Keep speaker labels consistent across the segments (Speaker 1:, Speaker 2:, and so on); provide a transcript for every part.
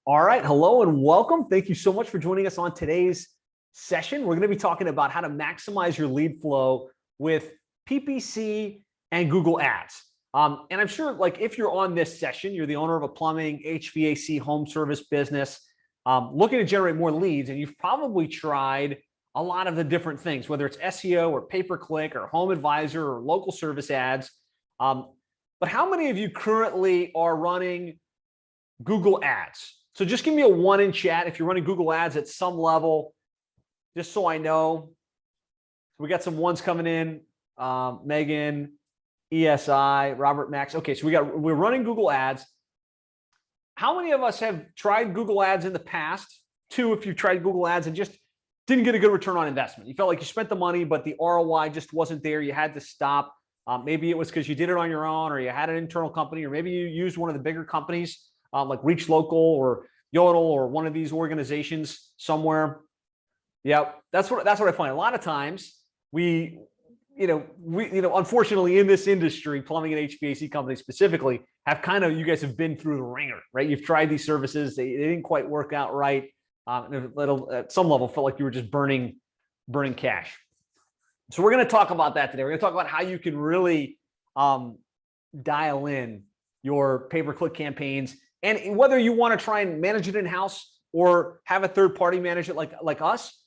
Speaker 1: All right. Hello and welcome. Thank you so much for joining us on today's session. We're going to be talking about how to maximize your lead flow with PPC and Google Ads. And I'm sure, like, if you're on this session, you're the owner of a plumbing, HVAC, home service business, looking to generate more leads, and you've probably tried a lot of the different things, whether it's SEO or pay-per-click or home advisor or local service ads. But how many of you currently are running Google Ads? So just give me a 1 in chat if you're running Google Ads at some level, just so I know. We got some ones coming in. Megan, ESI, Robert Max. Okay, so we're running Google Ads. How many of us have tried Google Ads in the past? 2, if you've tried Google Ads and just didn't get a good return on investment. You felt like you spent the money, but the ROI just wasn't there. You had to stop. Maybe it was because you did it on your own, or you had an internal company, or maybe you used one of the bigger companies like Reach Local or Yodel or one of these organizations somewhere. Yeah, that's what I find. A lot of times we unfortunately in this industry, plumbing and HVAC companies specifically, you guys have been through the ringer, right? You've tried these services, they didn't quite work out right. At some level felt like you were just burning cash. So we're going to talk about that today. We're going to talk about how you can really dial in your pay-per-click campaigns, and whether you want to try and manage it in-house or have a third party manage it like us,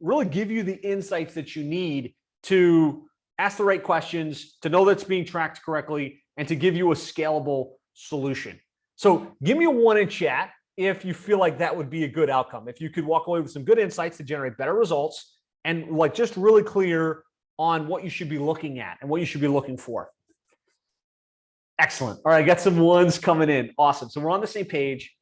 Speaker 1: really give you the insights that you need to ask the right questions, to know that's being tracked correctly, and to give you a scalable solution. So give me a 1 in chat if you feel like that would be a good outcome. If you could walk away with some good insights to generate better results and just really clear on what you should be looking at and what you should be looking for. Excellent. All right, I got some ones coming in. Awesome. So we're on the same page.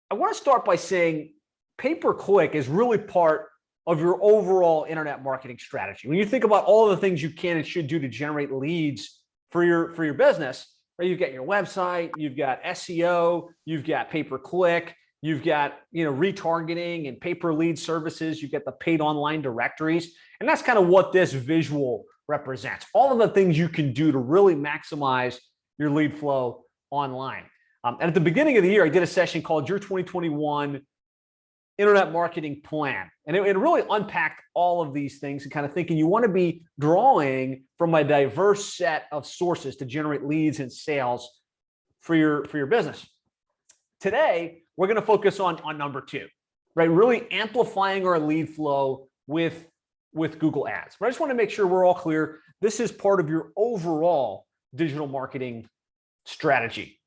Speaker 1: I want to start by saying pay-per-click is really part of your overall internet marketing strategy. When you think about all the things you can and should do to generate leads for your business, right? You've got your website, you've got SEO, you've got pay-per-click, you've got retargeting and pay-per-lead services, you've got the paid online directories, and that's kind of what this visual represents. All of the things you can do to really maximize your lead flow online. And at the beginning of the year, I did a session called Your 2021 Internet Marketing Plan. And it really unpacked all of these things and kind of thinking you want to be drawing from a diverse set of sources to generate leads and sales for your business. Today, we're going to focus on number 2, right? Really amplifying our lead flow with Google Ads. But I just want to make sure we're all clear. This is part of your overall digital marketing strategy.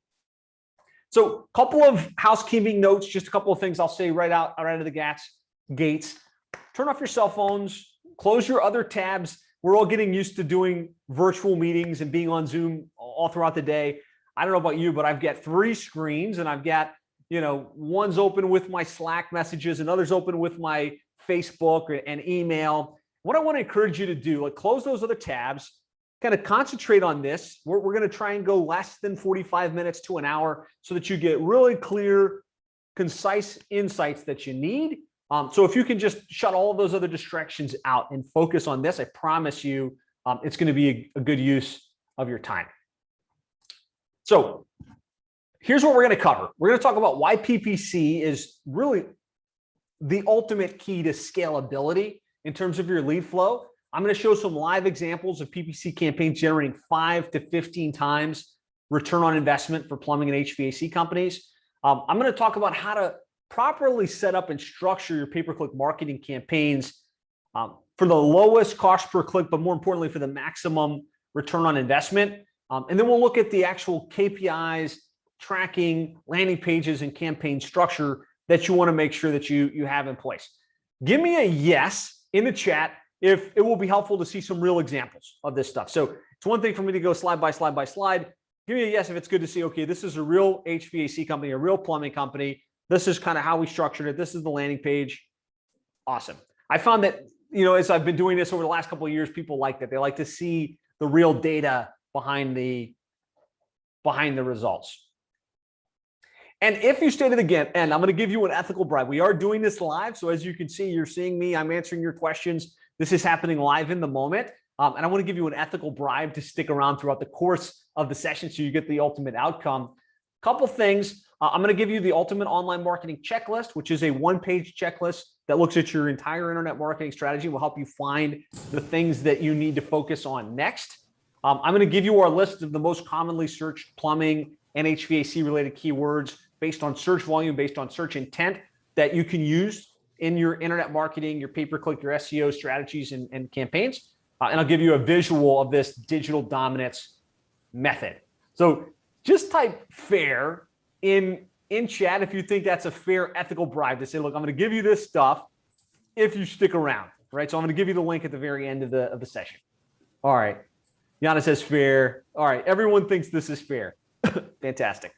Speaker 1: So a couple of housekeeping notes, just a couple of things I'll say right out of the gates. Turn off your cell phones, close your other tabs. We're all getting used to doing virtual meetings and being on Zoom all throughout the day. I don't know about you, but I've got 3 screens, and I've got, one's open with my Slack messages and others open with my Facebook and email. What I want to encourage you to do, close those other tabs, kind of concentrate on this. We're going to try and go less than 45 minutes to an hour so that you get really clear, concise insights that you need. So if you can just shut all of those other distractions out and focus on this, I promise you it's going to be a good use of your time. So here's what we're going to cover. We're going to talk about why PPC is really the ultimate key to scalability in terms of your lead flow. I'm going to show some live examples of PPC campaigns generating 5 to 15 times return on investment for plumbing and HVAC companies. I'm going to talk about how to properly set up and structure your pay-per-click marketing campaigns for the lowest cost per click, but more importantly, for the maximum return on investment. And then we'll look at the actual KPIs, tracking, landing pages, and campaign structure that you want to make sure that you have in place. Give me a yes in the chat if it will be helpful to see some real examples of this stuff. So it's one thing for me to go slide by slide by slide. Give me a yes if it's good to see, okay, this is a real HVAC company, a real plumbing company. This is kind of how we structured it. This is the landing page. Awesome. I found that, as I've been doing this over the last couple of years, people like that. They like to see the real data behind the results. And if you stay to the end, I'm going to give you an ethical bribe. We are doing this live. So as you can see, you're seeing me, I'm answering your questions. This is happening live in the moment. And I want to give you an ethical bribe to stick around throughout the course of the session so you get the ultimate outcome. Couple things. I'm going to give you the ultimate online marketing checklist, which is a one-page checklist that looks at your entire internet marketing strategy. Will help you find the things that you need to focus on next. I'm going to give you our list of the most commonly searched plumbing and HVAC related keywords based on search volume, based on search intent that you can use in your internet marketing, your pay-per-click, your SEO strategies and campaigns. And I'll give you a visual of this digital dominance method. So just type FAIR in chat if you think that's a fair ethical bribe to say, look, I'm going to give you this stuff if you stick around, right? So I'm going to give you the link at the very end of the session. All right. Yana says fair. All right. Everyone thinks this is fair. Fantastic.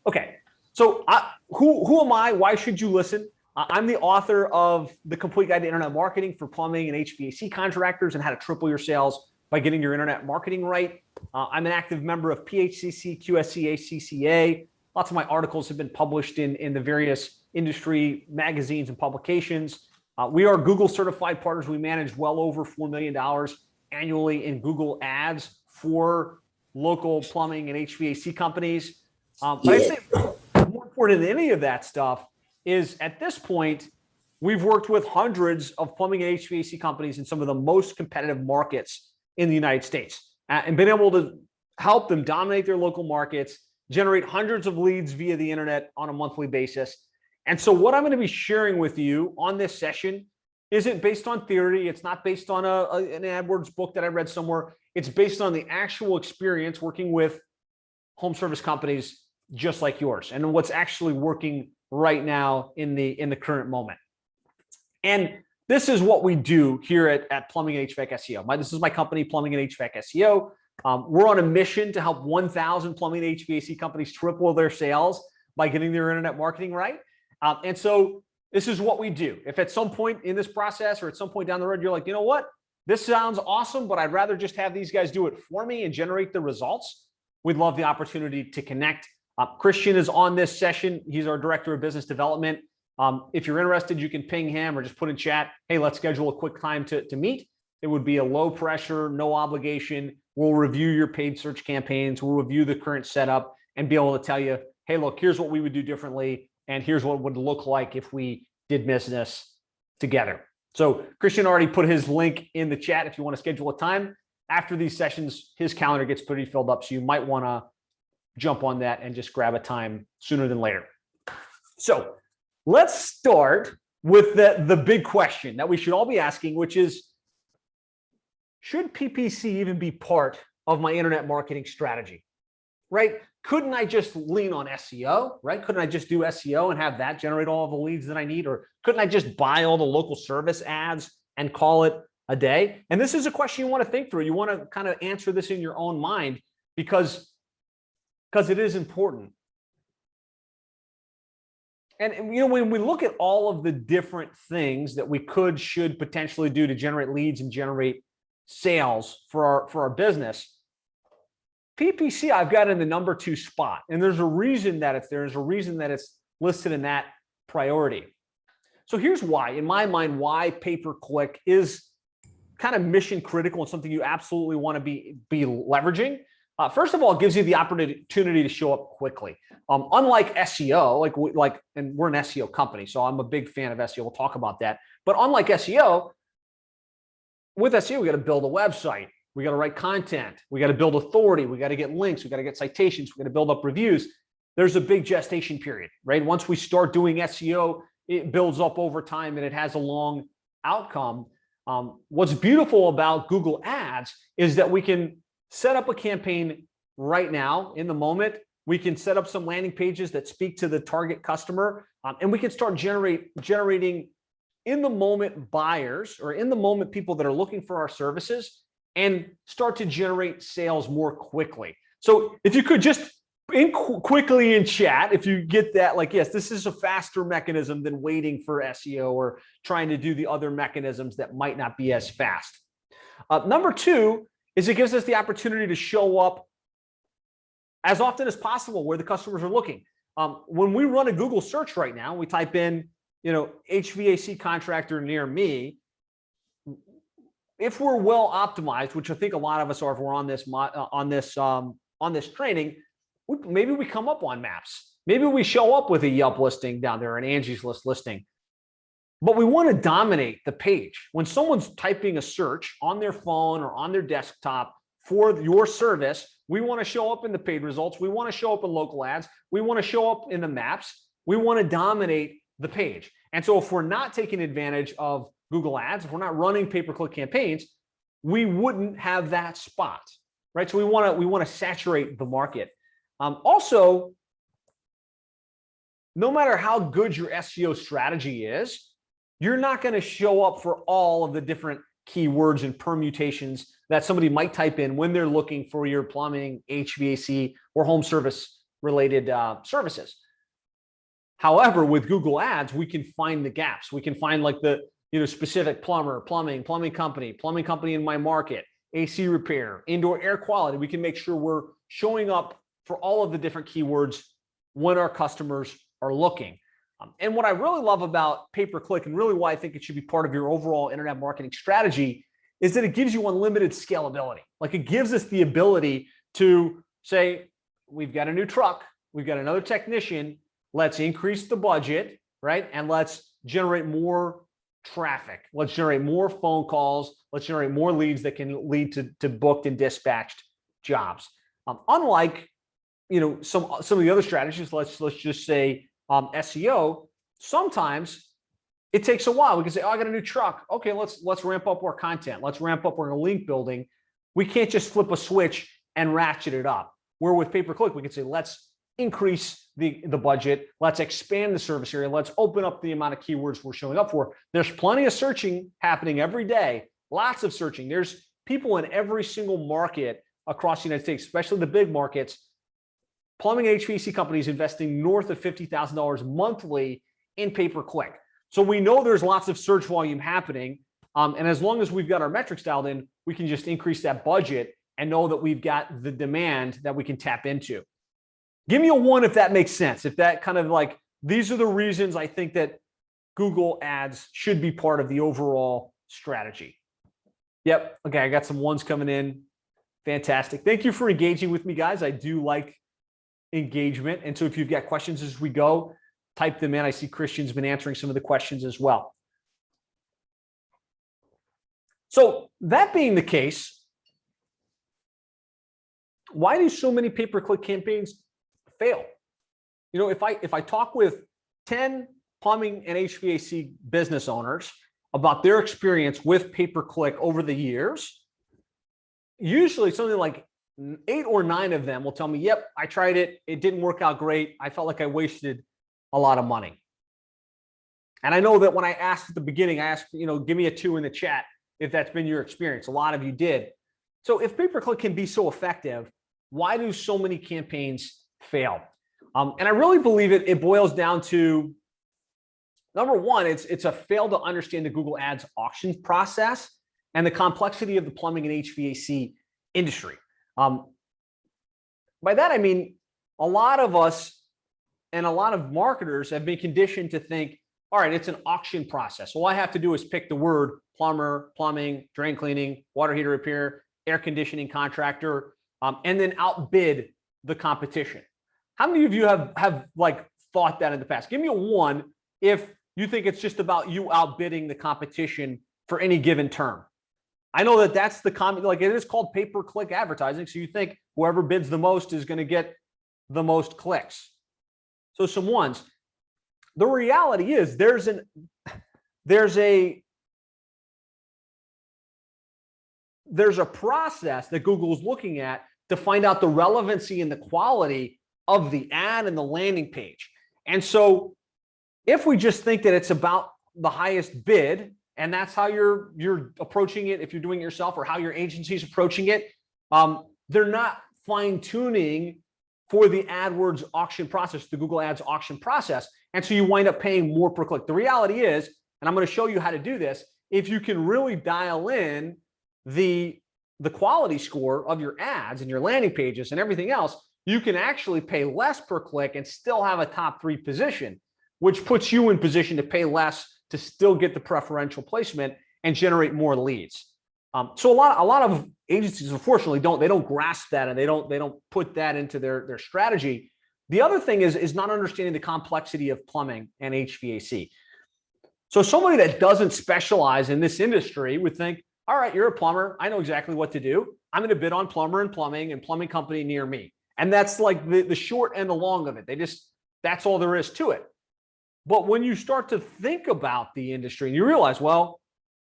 Speaker 1: Okay. So who am I? Why should you listen? I'm the author of The Complete Guide to Internet Marketing for Plumbing and HVAC Contractors and How to Triple Your Sales by Getting Your Internet Marketing Right. I'm an active member of PHCC, QSCA, CCA. Lots of my articles have been published in the various industry magazines and publications. We are Google certified partners. We manage well over $4 million annually in Google ads for local plumbing and HVAC companies. But I'd say more important than any of that stuff is at this point, we've worked with hundreds of plumbing and HVAC companies in some of the most competitive markets in the United States and been able to help them dominate their local markets, generate hundreds of leads via the internet on a monthly basis. And so what I'm going to be sharing with you on this session isn't based on theory. It's not based on an AdWords book that I read somewhere. It's based on the actual experience working with home service companies just like yours and what's actually working right now in the current moment. And this is what we do here at Plumbing and HVAC SEO. This is my company, Plumbing and HVAC SEO. We're on a mission to help 1,000 plumbing and HVAC companies triple their sales by getting their internet marketing right. And so this is what we do. If at some point in this process or at some point down the road, you're like, you know what, this sounds awesome, but I'd rather just have these guys do it for me and generate the results, we'd love the opportunity to connect. Christian is on this session. He's our Director of Business Development. If you're interested, you can ping him or just put in chat, hey, let's schedule a quick time to meet. It would be a low pressure, no obligation. We'll review your paid search campaigns. We'll review the current setup and be able to tell you, hey, look, here's what we would do differently. And here's what it would look like if we did business together. So Christian already put his link in the chat if you want to schedule a time. After these sessions, his calendar gets pretty filled up. So you might want to jump on that and just grab a time sooner than later. So let's start with the big question that we should all be asking, which is, should PPC even be part of my internet marketing strategy, right? Couldn't I just lean on SEO, right? Couldn't I just do SEO and have that generate all of the leads that I need? Or couldn't I just buy all the local service ads and call it a day? And this is a question you want to think through. You want to kind of answer this in your own mind because it is important. And you know, when we look at all of the different things that we should potentially do to generate leads and generate sales for our business, PPC I've got in the number 2 spot. And there's a reason that it's there. There's a reason that it's listed in that priority. So here's why, in my mind, why pay-per-click is kind of mission critical and something you absolutely want to be leveraging. First of all, it gives you the opportunity to show up quickly. Unlike SEO, and we're an SEO company, so I'm a big fan of SEO. We'll talk about that. But unlike SEO, with SEO, we got to build a website. We got to write content. We got to build authority. We got to get links. We got to get citations. We got to build up reviews. There's a big gestation period, right? Once we start doing SEO, it builds up over time and it has a long outcome. What's beautiful about Google Ads is that we can set up a campaign right now in the moment. We can set up some landing pages that speak to the target customer, and we can start generating in the moment buyers or in the moment people that are looking for our services and start to generate sales more quickly. So if you could just quickly in chat, if you get that, like, yes, this is a faster mechanism than waiting for SEO or trying to do the other mechanisms that might not be as fast. Number 2 is it gives us the opportunity to show up as often as possible where the customers are looking. When we run a Google search right now, we type in, HVAC contractor near me. If we're well optimized, which I think a lot of us are, if we're on this training, maybe we come up on maps. Maybe we show up with a Yelp listing down there, an Angie's List listing. But we want to dominate the page. When someone's typing a search on their phone or on their desktop for your service, we want to show up in the paid results. We want to show up in local ads. We want to show up in the maps. We want to dominate the page. And so if we're not taking advantage of Google Ads, if we're not running pay-per-click campaigns, we wouldn't have that spot, right? So we want to saturate the market. Also, no matter how good your SEO strategy is, you're not going to show up for all of the different keywords and permutations that somebody might type in when they're looking for your plumbing, HVAC, or home service related services. However, with Google Ads, we can find the gaps. We can find like the specific plumber, plumbing company in my market, AC repair, indoor air quality. We can make sure we're showing up for all of the different keywords when our customers are looking. And what I really love about pay-per-click, and really why I think it should be part of your overall internet marketing strategy, is that it gives you unlimited scalability. Like, it gives us the ability to say, we've got a new truck, we've got another technician, let's increase the budget, right? And let's generate more traffic. Let's generate more phone calls. Let's generate more leads that can lead to booked and dispatched jobs. Unlike some of the other strategies, let's just say SEO, sometimes it takes a while. We can say, oh, I got a new truck. Okay, let's ramp up our content. Let's ramp up our link building. We can't just flip a switch and ratchet it up. Where with pay-per-click, we can say, let's increase the budget. Let's expand the service area. Let's open up the amount of keywords we're showing up for. There's plenty of searching happening every day. Lots of searching. There's people in every single market across the United States, especially the big markets. Plumbing HVAC companies investing north of $50,000 monthly in pay-per-click. So we know there's lots of search volume happening. And as long as we've got our metrics dialed in, we can just increase that budget and know that we've got the demand that we can tap into. Give me a 1 if that makes sense. If that kind of like, these are the reasons I think that Google Ads should be part of the overall strategy. Yep. Okay. I got some 1s coming in. Fantastic. Thank you for engaging with me, guys. I do like engagement. And so if you've got questions as we go, type them in. I see Christian's been answering some of the questions as well. So that being the case, why do so many pay-per-click campaigns fail? If I talk with 10 plumbing and HVAC business owners about their experience with pay-per-click over the years, usually something like 8 or 9 of them will tell me, yep, I tried it. It didn't work out great. I felt like I wasted a lot of money. And I know that when I asked at the beginning, I asked, give me a 2 in the chat if that's been your experience. A lot of you did. So if pay-per-click can be so effective, why do so many campaigns fail? And I really believe it boils down to, number one, it's a fail to understand the Google Ads auction process and the complexity of the plumbing and HVAC industry. By that, I mean, a lot of us and a lot of marketers have been conditioned to think, all right, it's an auction process. All I have to do is pick the word plumber, plumbing, drain cleaning, water heater repair, air conditioning contractor, and then outbid the competition. How many of you have like thought that in the past? Give me a 1 if you think it's just about you outbidding the competition for any given term. I know that that's the comment, like it is called pay-per-click advertising. So you think whoever bids the most is going to get the most clicks. So some 1s. The reality is there's a process that Google is looking at to find out the relevancy and the quality of the ad and the landing page. And so if we just think that it's about the highest bid, and that's how you're approaching it, if you're doing it yourself, or how your agency is approaching it, they're not fine-tuning for the AdWords auction process, the Google Ads auction process. And so you wind up paying more per click. The reality is, and I'm going to show you how to do this, if you can really dial in the quality score of your ads and your landing pages and everything else, you can actually pay less per click and still have a top 3 position, which puts you in position to pay less to still get the preferential placement and generate more leads. So a lot of agencies, unfortunately, don't grasp that, and they don't put that into their strategy. The other thing is not understanding the complexity of plumbing and HVAC. So somebody that doesn't specialize in this industry would think, all right, you're a plumber. I know exactly what to do. I'm going to bid on plumber and plumbing company near me. And that's like the short and the long of it. That's all there is to it. But when you start to think about the industry and you realize, well,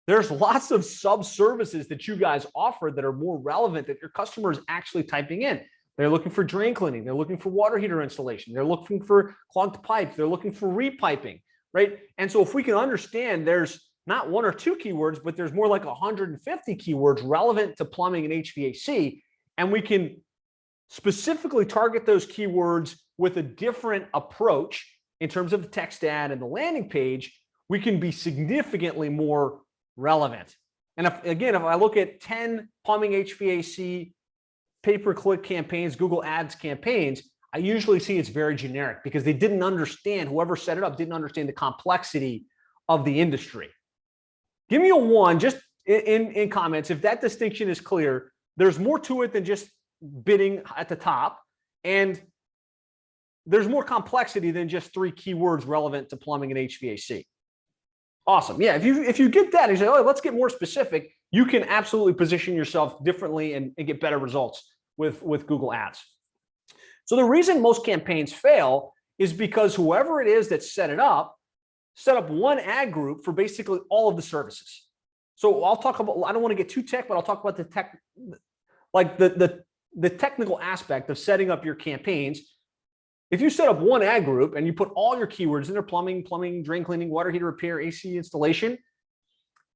Speaker 1: there's lots of sub-services that you guys offer that are more relevant that your customer is actually typing in. They're looking for drain cleaning. They're looking for water heater installation. They're looking for clogged pipes. They're looking for repiping, right? And so if we can understand there's not one or two keywords, but there's more like 150 keywords relevant to plumbing and HVAC, and we can specifically target those keywords with a different approach in terms of the text ad and the landing page, we can be significantly more relevant. And if I look at 10 plumbing HVAC pay-per-click campaigns, Google Ads campaigns, I usually see it's very generic because they didn't understand, whoever set it up didn't understand the complexity of the industry. Give me a 1 just in comments if that distinction is clear. There's more to it than just bidding at the top, and there's more complexity than just 3 keywords relevant to plumbing and HVAC. Awesome. Yeah, if you get that and you say, oh, let's get more specific, you can absolutely position yourself differently and get better results with Google Ads. So the reason most campaigns fail is because whoever it is that set up one ad group for basically all of the services. So I'll talk about, I don't want to get too tech, but I'll talk about the tech, like the technical aspect of setting up your campaigns. If you set up one ad group and you put all your keywords in there, plumbing, drain cleaning, water heater repair, AC installation,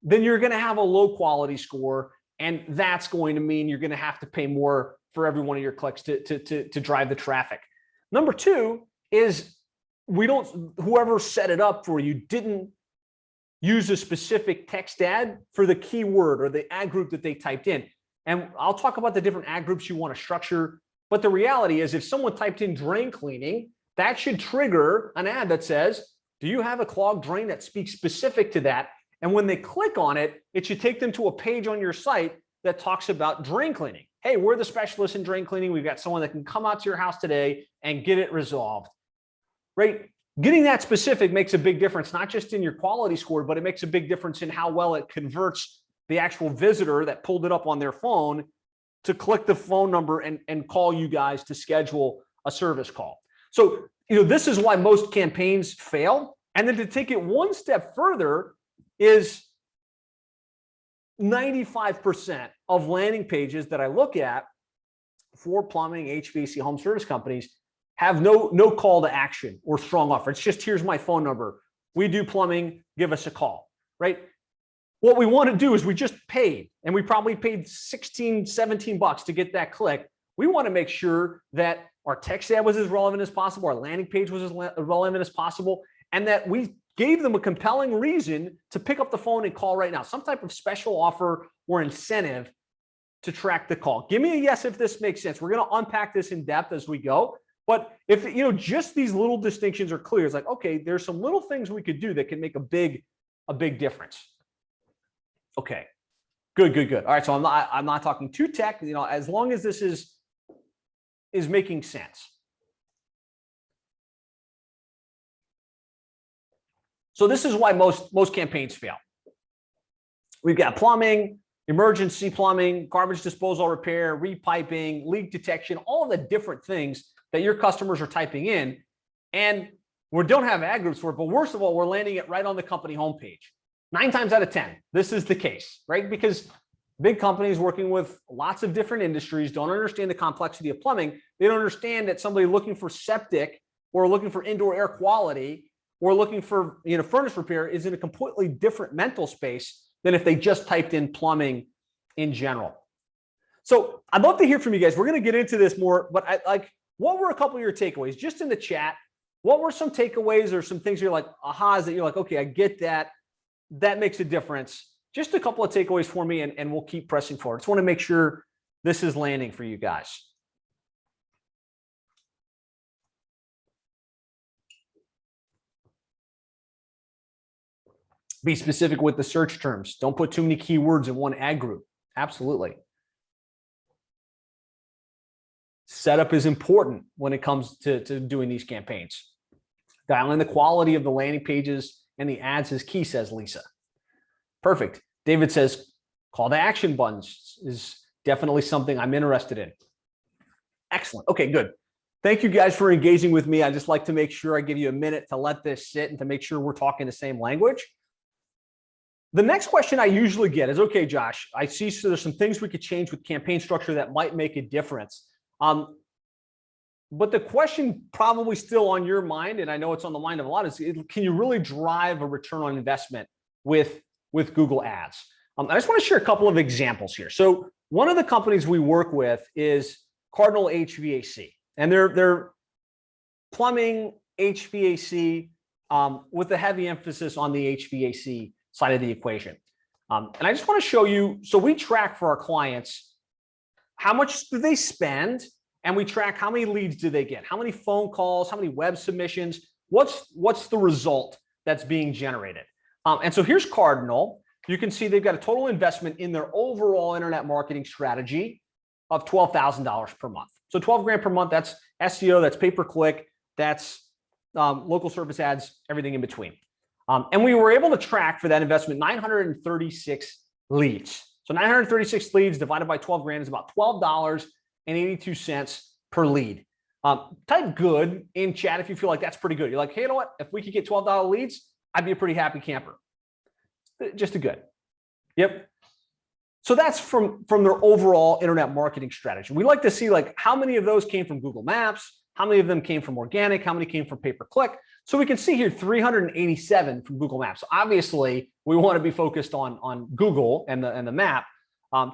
Speaker 1: then you're going to have a low quality score. And that's going to mean you're going to have to pay more for every one of your clicks to drive the traffic. Number 2 is whoever set it up for you didn't use a specific text ad for the keyword or the ad group that they typed in. And I'll talk about the different ad groups you want to structure. But the reality is if someone typed in drain cleaning, that should trigger an ad that says, do you have a clogged drain that speaks specific to that? And when they click on it, it should take them to a page on your site that talks about drain cleaning. Hey, we're the specialists in drain cleaning. We've got someone that can come out to your house today and get it resolved, right? Getting that specific makes a big difference, not just in your quality score, but it makes a big difference in how well it converts the actual visitor that pulled it up on their phone to click the phone number and call you guys to schedule a service call. So, this is why most campaigns fail. And then to take it one step further is 95% of landing pages that I look at for plumbing, HVAC, home service companies have no call to action or strong offer. It's just, here's my phone number. We do plumbing, give us a call, right? What we want to do is we just paid, and we probably paid 16, 17 bucks to get that click. We want to make sure that our text ad was as relevant as possible, our landing page was as relevant as possible, and that we gave them a compelling reason to pick up the phone and call right now, some type of special offer or incentive to track the call. Give me a yes if this makes sense. We're going to unpack this in depth as we go. But if just these little distinctions are clear, it's like, okay, there's some little things we could do that can make a big difference. Okay, good. All right, so I'm not talking too tech, as long as this is making sense. So this is why most campaigns fail. We've got plumbing, emergency plumbing, garbage disposal repair, repiping, leak detection, all of the different things that your customers are typing in, and we don't have ad groups for it. But worst of all, we're landing it right on the company homepage. 9 times out of 10, this is the case, right? Because big companies working with lots of different industries don't understand the complexity of plumbing. They don't understand that somebody looking for septic or looking for indoor air quality or looking for furnace repair is in a completely different mental space than if they just typed in plumbing in general. So I'd love to hear from you guys. We're going to get into this more, but what were a couple of your takeaways just in the chat? What were some takeaways or some things you're like, ahas, that you're like, okay, I get that. That makes a difference. Just a couple of takeaways for me, and we'll keep pressing forward. Just want to make sure this is landing for you guys. Be specific with the search terms. Don't put too many keywords in one ad group. Absolutely. Setup is important when it comes to doing these campaigns. Dialing the quality of the landing pages and the ads is key, says Lisa. Perfect. David says, call to action buttons is definitely something I'm interested in. Excellent. Okay, good. Thank you guys for engaging with me. I just like to make sure I give you a minute to let this sit and to make sure we're talking the same language. The next question I usually get is, okay, Josh, I see so there's some things we could change with campaign structure that might make a difference. But the question probably still on your mind, and I know it's on the mind of a lot, is can you really drive a return on investment with Google Ads? I just want to share a couple of examples here. So one of the companies we work with is Cardinal HVAC, and they're plumbing, HVAC, with a heavy emphasis on the HVAC side of the equation. And I just want to show you, so we track for our clients, how much do they spend? And we track how many leads do they get? How many phone calls? How many web submissions? What's the result that's being generated? And so here's Cardinal. You can see they've got a total investment in their overall internet marketing strategy of $12,000 per month. So 12 grand per month, that's SEO, that's pay-per-click, that's local service ads, everything in between. And we were able to track for that investment 936 leads. So 936 leads divided by 12 grand is about $12.82 per lead. Type good in chat if you feel like that's pretty good. You're like, hey, you know what? If we could get $12 leads, I'd be a pretty happy camper. Just a good. Yep. So that's from their overall internet marketing strategy. We like to see like how many of those came from Google Maps, how many of them came from organic, how many came from pay-per-click. So we can see here 387 from Google Maps. Obviously, we want to be focused on Google and the map.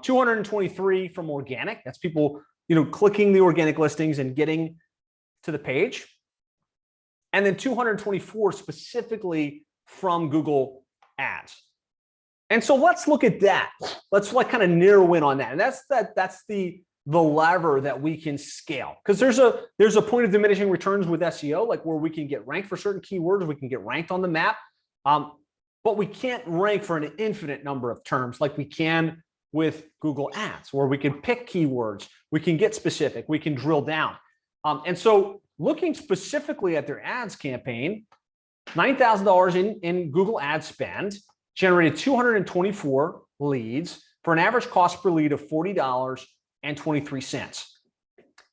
Speaker 1: 223 from organic. That's people clicking the organic listings and getting to the page. And then 224 specifically from Google Ads. And so let's look at that. Let's like kind of narrow in on that. And that's the lever that we can scale, because there's a point of diminishing returns with SEO, like where we can get ranked for certain keywords, we can get ranked on the map, but we can't rank for an infinite number of terms like we can with Google Ads, where we can pick keywords, we can get specific, we can drill down. And so looking specifically at their ads campaign, $9,000 in Google ad spend generated 224 leads for an average cost per lead of $40.23.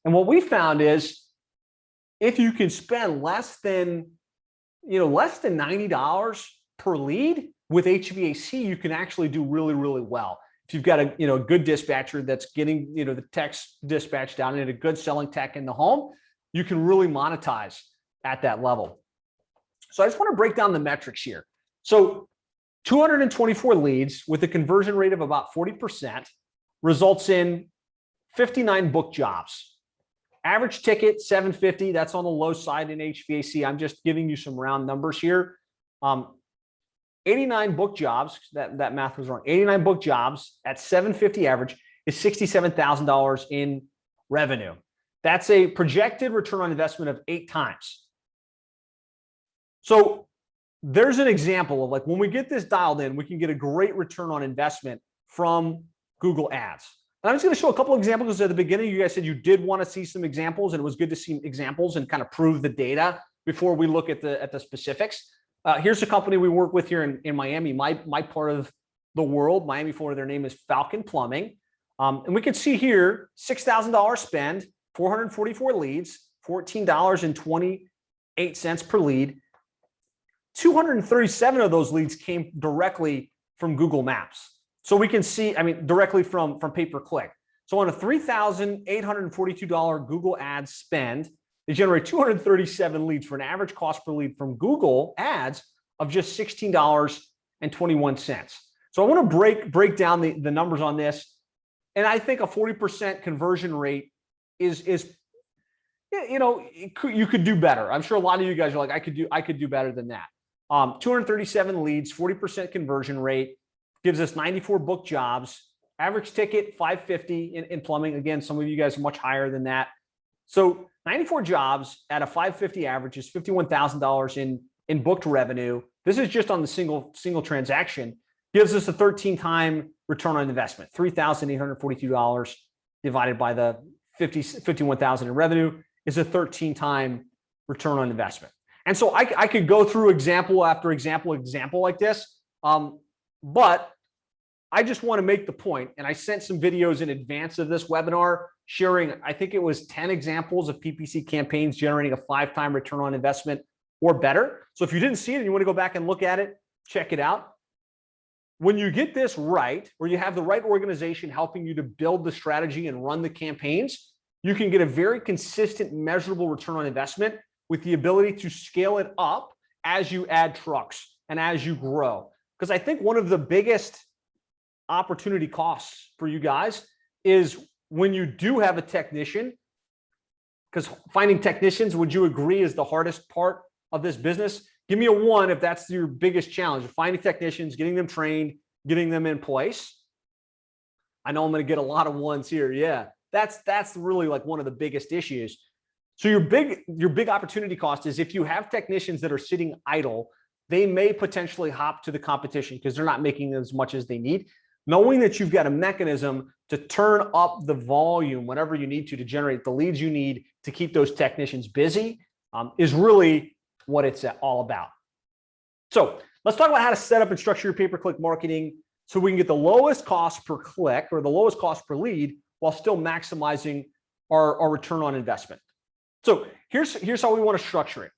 Speaker 1: And what we found is if you can spend less than $90 per lead with HVAC, you can actually do really, really well. If you've got a good dispatcher that's getting the text dispatched out and a good selling tech in the home, you can really monetize at that level. So I just want to break down the metrics here. So 224 leads with a conversion rate of about 40% results in 59 book jobs. Average ticket, $750. That's on the low side in HVAC. I'm just giving you some round numbers here. 89 book jobs, that math was wrong. 89 book jobs at $750 average is $67,000 in revenue. That's a projected return on investment of 8 times. So there's an example of like when we get this dialed in, we can get a great return on investment from Google Ads. And I'm just going to show a couple of examples because at the beginning, you guys said you did want to see some examples, and it was good to see examples and kind of prove the data before we look at the specifics. Here's a company we work with here in Miami, my part of the world, Miami, Florida. Their name is Falcon Plumbing. And we can see here, $6,000 spend, 444 leads, $14.28 per lead. 237 of those leads came directly from Google Maps. So we can see, directly from pay-per-click. So on a $3,842 Google Ads spend, they generate 237 leads for an average cost per lead from Google Ads of just $16.21. So I want to break down the numbers on this. And I think a 40% conversion rate is you could do better. I'm sure a lot of you guys are like, I could do better than that. 237 leads, 40% conversion rate, gives us 94 book jobs, average ticket $550 in plumbing. Again, some of you guys are much higher than that. So 94 jobs at a $550 average is $51,000 in booked revenue. This is just on the single transaction. gives us a 13-time return on investment. $3,842 divided by the 51,000 in revenue is a 13-time return on investment. And so I could go through example after example like this, but I just want to make the point, and I sent some videos in advance of this webinar sharing, I think it was 10 examples of PPC campaigns generating a 5-time return on investment or better. So if you didn't see it and you want to go back and look at it, check it out. When you get this right, or you have the right organization helping you to build the strategy and run the campaigns, you can get a very consistent, measurable return on investment with the ability to scale it up as you add trucks and as you grow. Because I think one of the biggest opportunity costs for you guys is when you do have a technician, because finding technicians, would you agree, is the hardest part of this business? Give me a 1 if that's your biggest challenge, finding technicians, getting them trained, getting them in place. I know I'm going to get a lot of 1s here. Yeah, that's really like one of the biggest issues. So your big opportunity cost is if you have technicians that are sitting idle, they may potentially hop to the competition because they're not making as much as they need. Knowing that you've got a mechanism to turn up the volume whenever you need to generate the leads you need to keep those technicians busy is really what it's all about. So let's talk about how to set up and structure your pay-per-click marketing so we can get the lowest cost per click or the lowest cost per lead while still maximizing our return on investment. So here's how we want to structure it.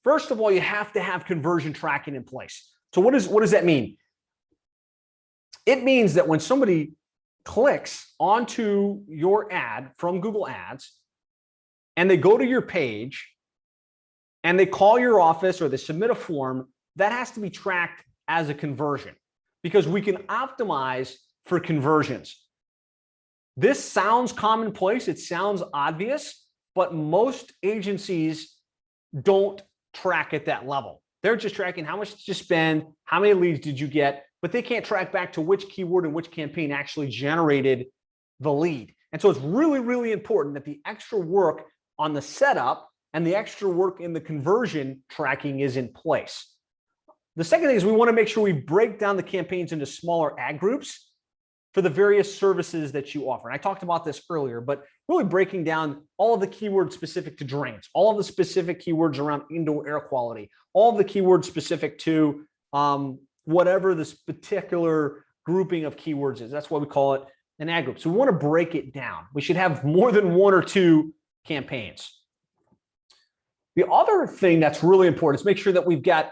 Speaker 1: First of all, you have to have conversion tracking in place. So what does that mean? It means that when somebody clicks onto your ad from Google Ads and they go to your page and they call your office or they submit a form, that has to be tracked as a conversion because we can optimize for conversions. This sounds commonplace. It sounds obvious, but most agencies don't track at that level. They're just tracking how much did you spend, how many leads did you get, but they can't track back to which keyword and which campaign actually generated the lead. And so it's really, really important that the extra work on the setup and the extra work in the conversion tracking is in place. The second thing is we want to make sure we break down the campaigns into smaller ad groups for the various services that you offer. And I talked about this earlier, but really breaking down all of the keywords specific to drains, all of the specific keywords around indoor air quality, all of the keywords specific to whatever this particular grouping of keywords is. That's why we call it an ad group. So we want to break it down. We should have more than 1 or 2 campaigns. The other thing that's really important is make sure that we've got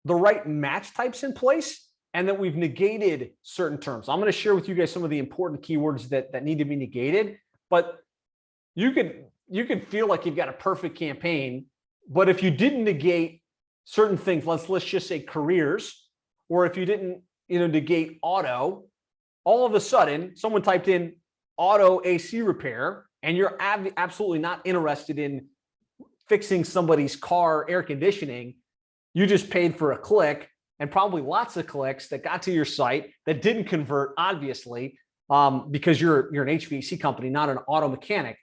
Speaker 1: the right match types in place and that we've negated certain terms. I'm going to share with you guys some of the important keywords that need to be negated, but you could feel like you've got a perfect campaign, but if you didn't negate certain things, let's just say careers, or if you didn't negate auto, all of a sudden someone typed in auto AC repair and you're absolutely not interested in fixing somebody's car air conditioning. You just paid for a click and probably lots of clicks that got to your site that didn't convert, obviously, because you're an HVAC company, not an auto mechanic.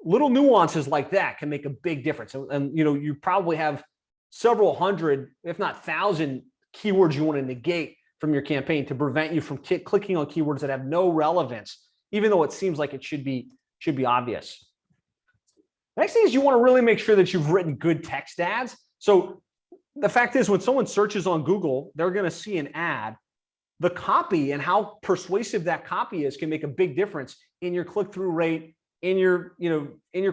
Speaker 1: Little nuances like that can make a big difference. And you probably have several hundred, if not 1,000 keywords you want to negate from your campaign to prevent you from clicking on keywords that have no relevance, even though it seems like it should be obvious. The next thing is you want to really make sure that you've written good text ads. So the fact is, when someone searches on Google, they're going to see an ad. The copy and how persuasive that copy is can make a big difference in your click-through rate, in your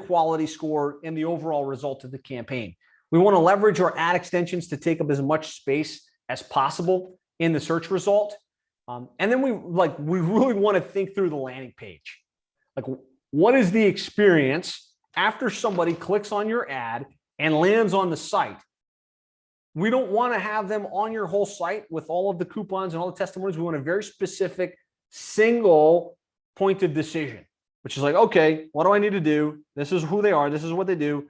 Speaker 1: quality score, and the overall result of the campaign. We want to leverage our ad extensions to take up as much space as possible in the search result. And then we really want to think through the landing page. Like, what is the experience after somebody clicks on your ad and lands on the site? We don't want to have them on your whole site with all of the coupons and all the testimonies. We want a very specific single point of decision, which is like, okay, what do I need to do? This is who they are. This is what they do.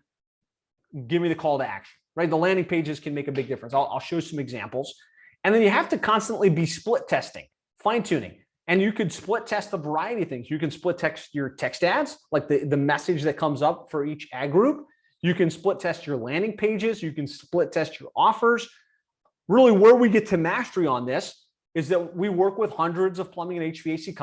Speaker 1: Give me the call to action, right? The landing pages can make a big difference. I'll show some examples. And then you have to constantly be split testing, fine tuning. And you could split test a variety of things. You can split test your text ads, like the message that comes up for each ad group. You can split test your landing pages. You can split test your offers. really where we get to mastery on this is that we work with hundreds of plumbing and HVAC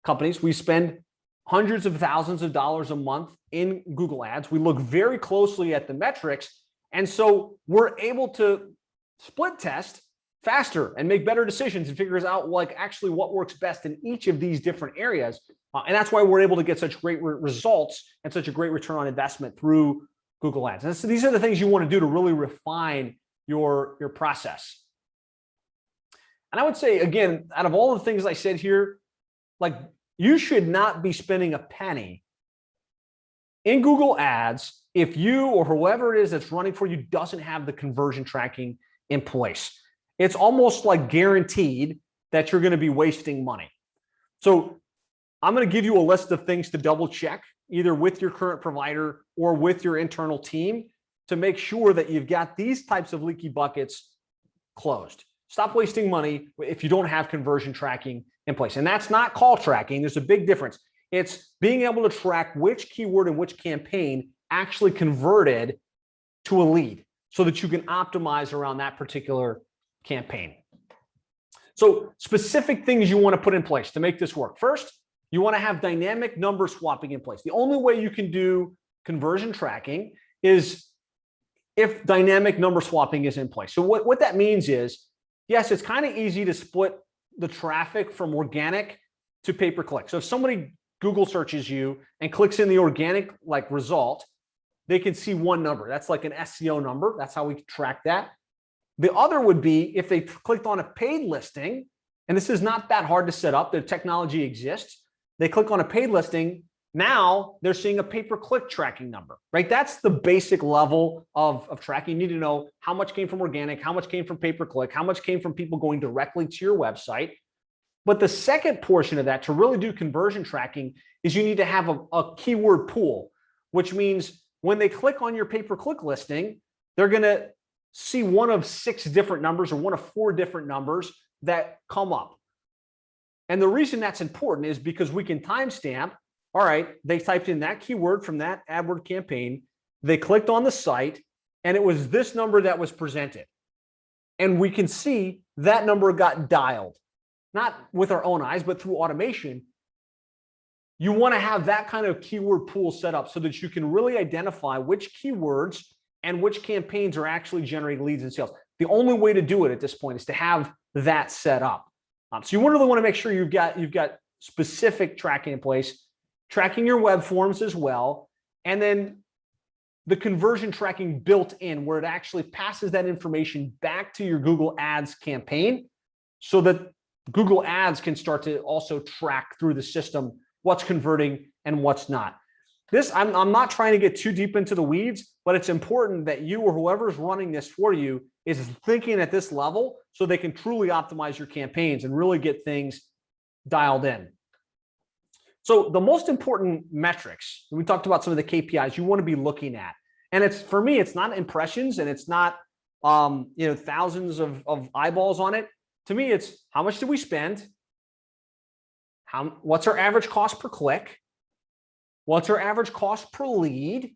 Speaker 1: companies. We spend hundreds of thousands of dollars a month in Google Ads. We look very closely at the metrics. And so we're able to split test faster and make better decisions and figures out like actually what works best in each of these different areas. And that's why we're able to get such great results and such a great return on investment through Google Ads. And so these are the things you want to do to really refine your process. And I would say, again, out of all the things I said here, like you should not be spending a penny in Google Ads if you or whoever it is that's running for you doesn't have the conversion tracking in place. It's almost like guaranteed that you're going to be wasting money. So I'm going to give you a list of things to double check, either with your current provider or with your internal team, to make sure that you've got these types of leaky buckets closed. Stop wasting money if you don't have conversion tracking in place. And that's not call tracking. There's a big difference. It's being able to track which keyword and which campaign actually converted to a lead so that you can optimize around that particular campaign. So specific things you want to put in place to make this work. First, you want to have dynamic number swapping in place. The only way you can do conversion tracking is if dynamic number swapping is in place. So what that means is, yes, it's kind of easy to split the traffic from organic to pay-per-click. So if somebody Google searches you and clicks in the organic like result, they can see one number. That's like an SEO number. That's how we track that. The other would be if they clicked on a paid listing, and this is not that hard to set up. The technology exists. They click on a paid listing. Now they're seeing a pay-per-click tracking number, right? That's the basic level of tracking. You need to know how much came from organic, how much came from pay-per-click, how much came from people going directly to your website. But the second portion of that to really do conversion tracking is you need to have a keyword pool, which means when they click on your pay-per-click listing, they're going to see one of 6 different numbers or one of 4 different numbers that come up. And the reason that's important is because we can timestamp, all right, they typed in that keyword from that AdWord campaign, they clicked on the site, and it was this number that was presented. And we can see that number got dialed, not with our own eyes, but through automation. You want to have that kind of keyword pool set up so that you can really identify which keywords and which campaigns are actually generating leads and sales. The only way to do it at this point is to have that set up. So you really want to make sure you've got specific tracking in place, tracking your web forms as well, and then the conversion tracking built in where it actually passes that information back to your Google Ads campaign so that Google Ads can start to also track through the system what's converting and what's not. I'm not trying to get too deep into the weeds, but it's important that you or whoever's running this for you is thinking at this level so they can truly optimize your campaigns and really get things dialed in. So the most important metrics, we talked about some of the KPIs you want to be looking at. And for me, it's not impressions and it's not thousands of eyeballs on it. To me, it's how much did we spend? What's our average cost per click? What's our average cost per lead?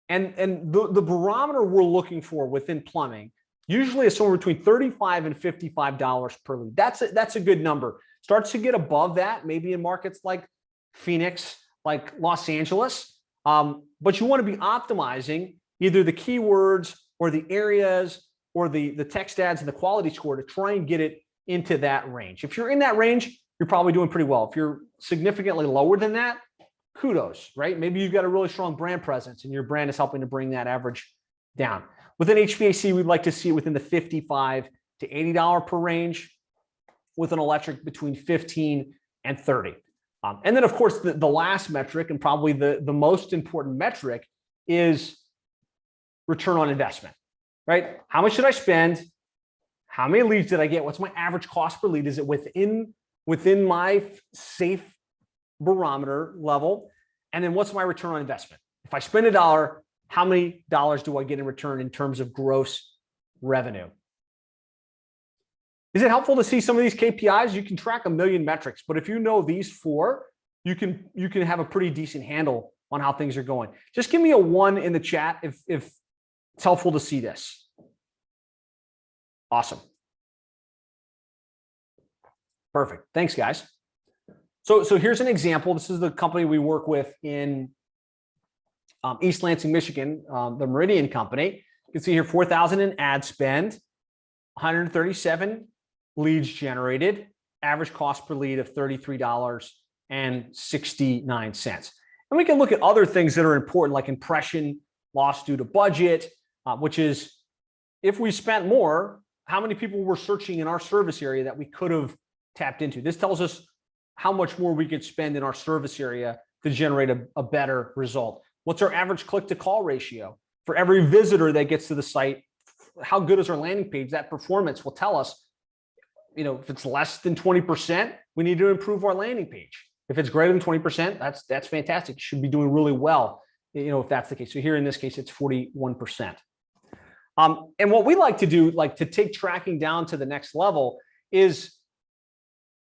Speaker 1: And the barometer we're looking for within plumbing usually is somewhere between $35 and $55 per lead. That's a good number. Starts to get above that, maybe in markets like Phoenix, like Los Angeles. But you want to be optimizing either the keywords or the areas or the text ads and the quality score to try and get it into that range. If you're in that range, you're probably doing pretty well. If you're significantly lower than that, kudos, right? Maybe you've got a really strong brand presence and your brand is helping to bring that average down. Within HVAC, we'd like to see it within the $55 to $80 per range, with an electric between 15 and 30. And then, of course, the last metric and probably the most important metric is return on investment, right? How much did I spend? How many leads did I get? What's my average cost per lead? Is it within my safe barometer level? And then what's my return on investment? If I spend $1, how many dollars do I get in return in terms of gross revenue? Is it helpful to see some of these KPIs? You can track a million metrics, but if you know these 4, you can have a pretty decent handle on how things are going. Just give me a 1 in the chat if it's helpful to see this. Awesome. Perfect. Thanks, guys. So here's an example. This is the company we work with in East Lansing, Michigan, the Meridian Company. You can see here 4,000 in ad spend, 137 leads generated, average cost per lead of $33.69. And we can look at other things that are important, like impression loss due to budget, which is if we spent more, how many people were searching in our service area that we could have tapped into. This tells us how much more we could spend in our service area to generate a better result. What's our average click-to-call ratio? For every visitor that gets to the site, how good is our landing page? That performance will tell us, if it's less than 20%, we need to improve our landing page. If it's greater than 20%, that's fantastic. You should be doing really well, if that's the case. So here in this case, it's 41%. And what we like to do, like to take tracking down to the next level, is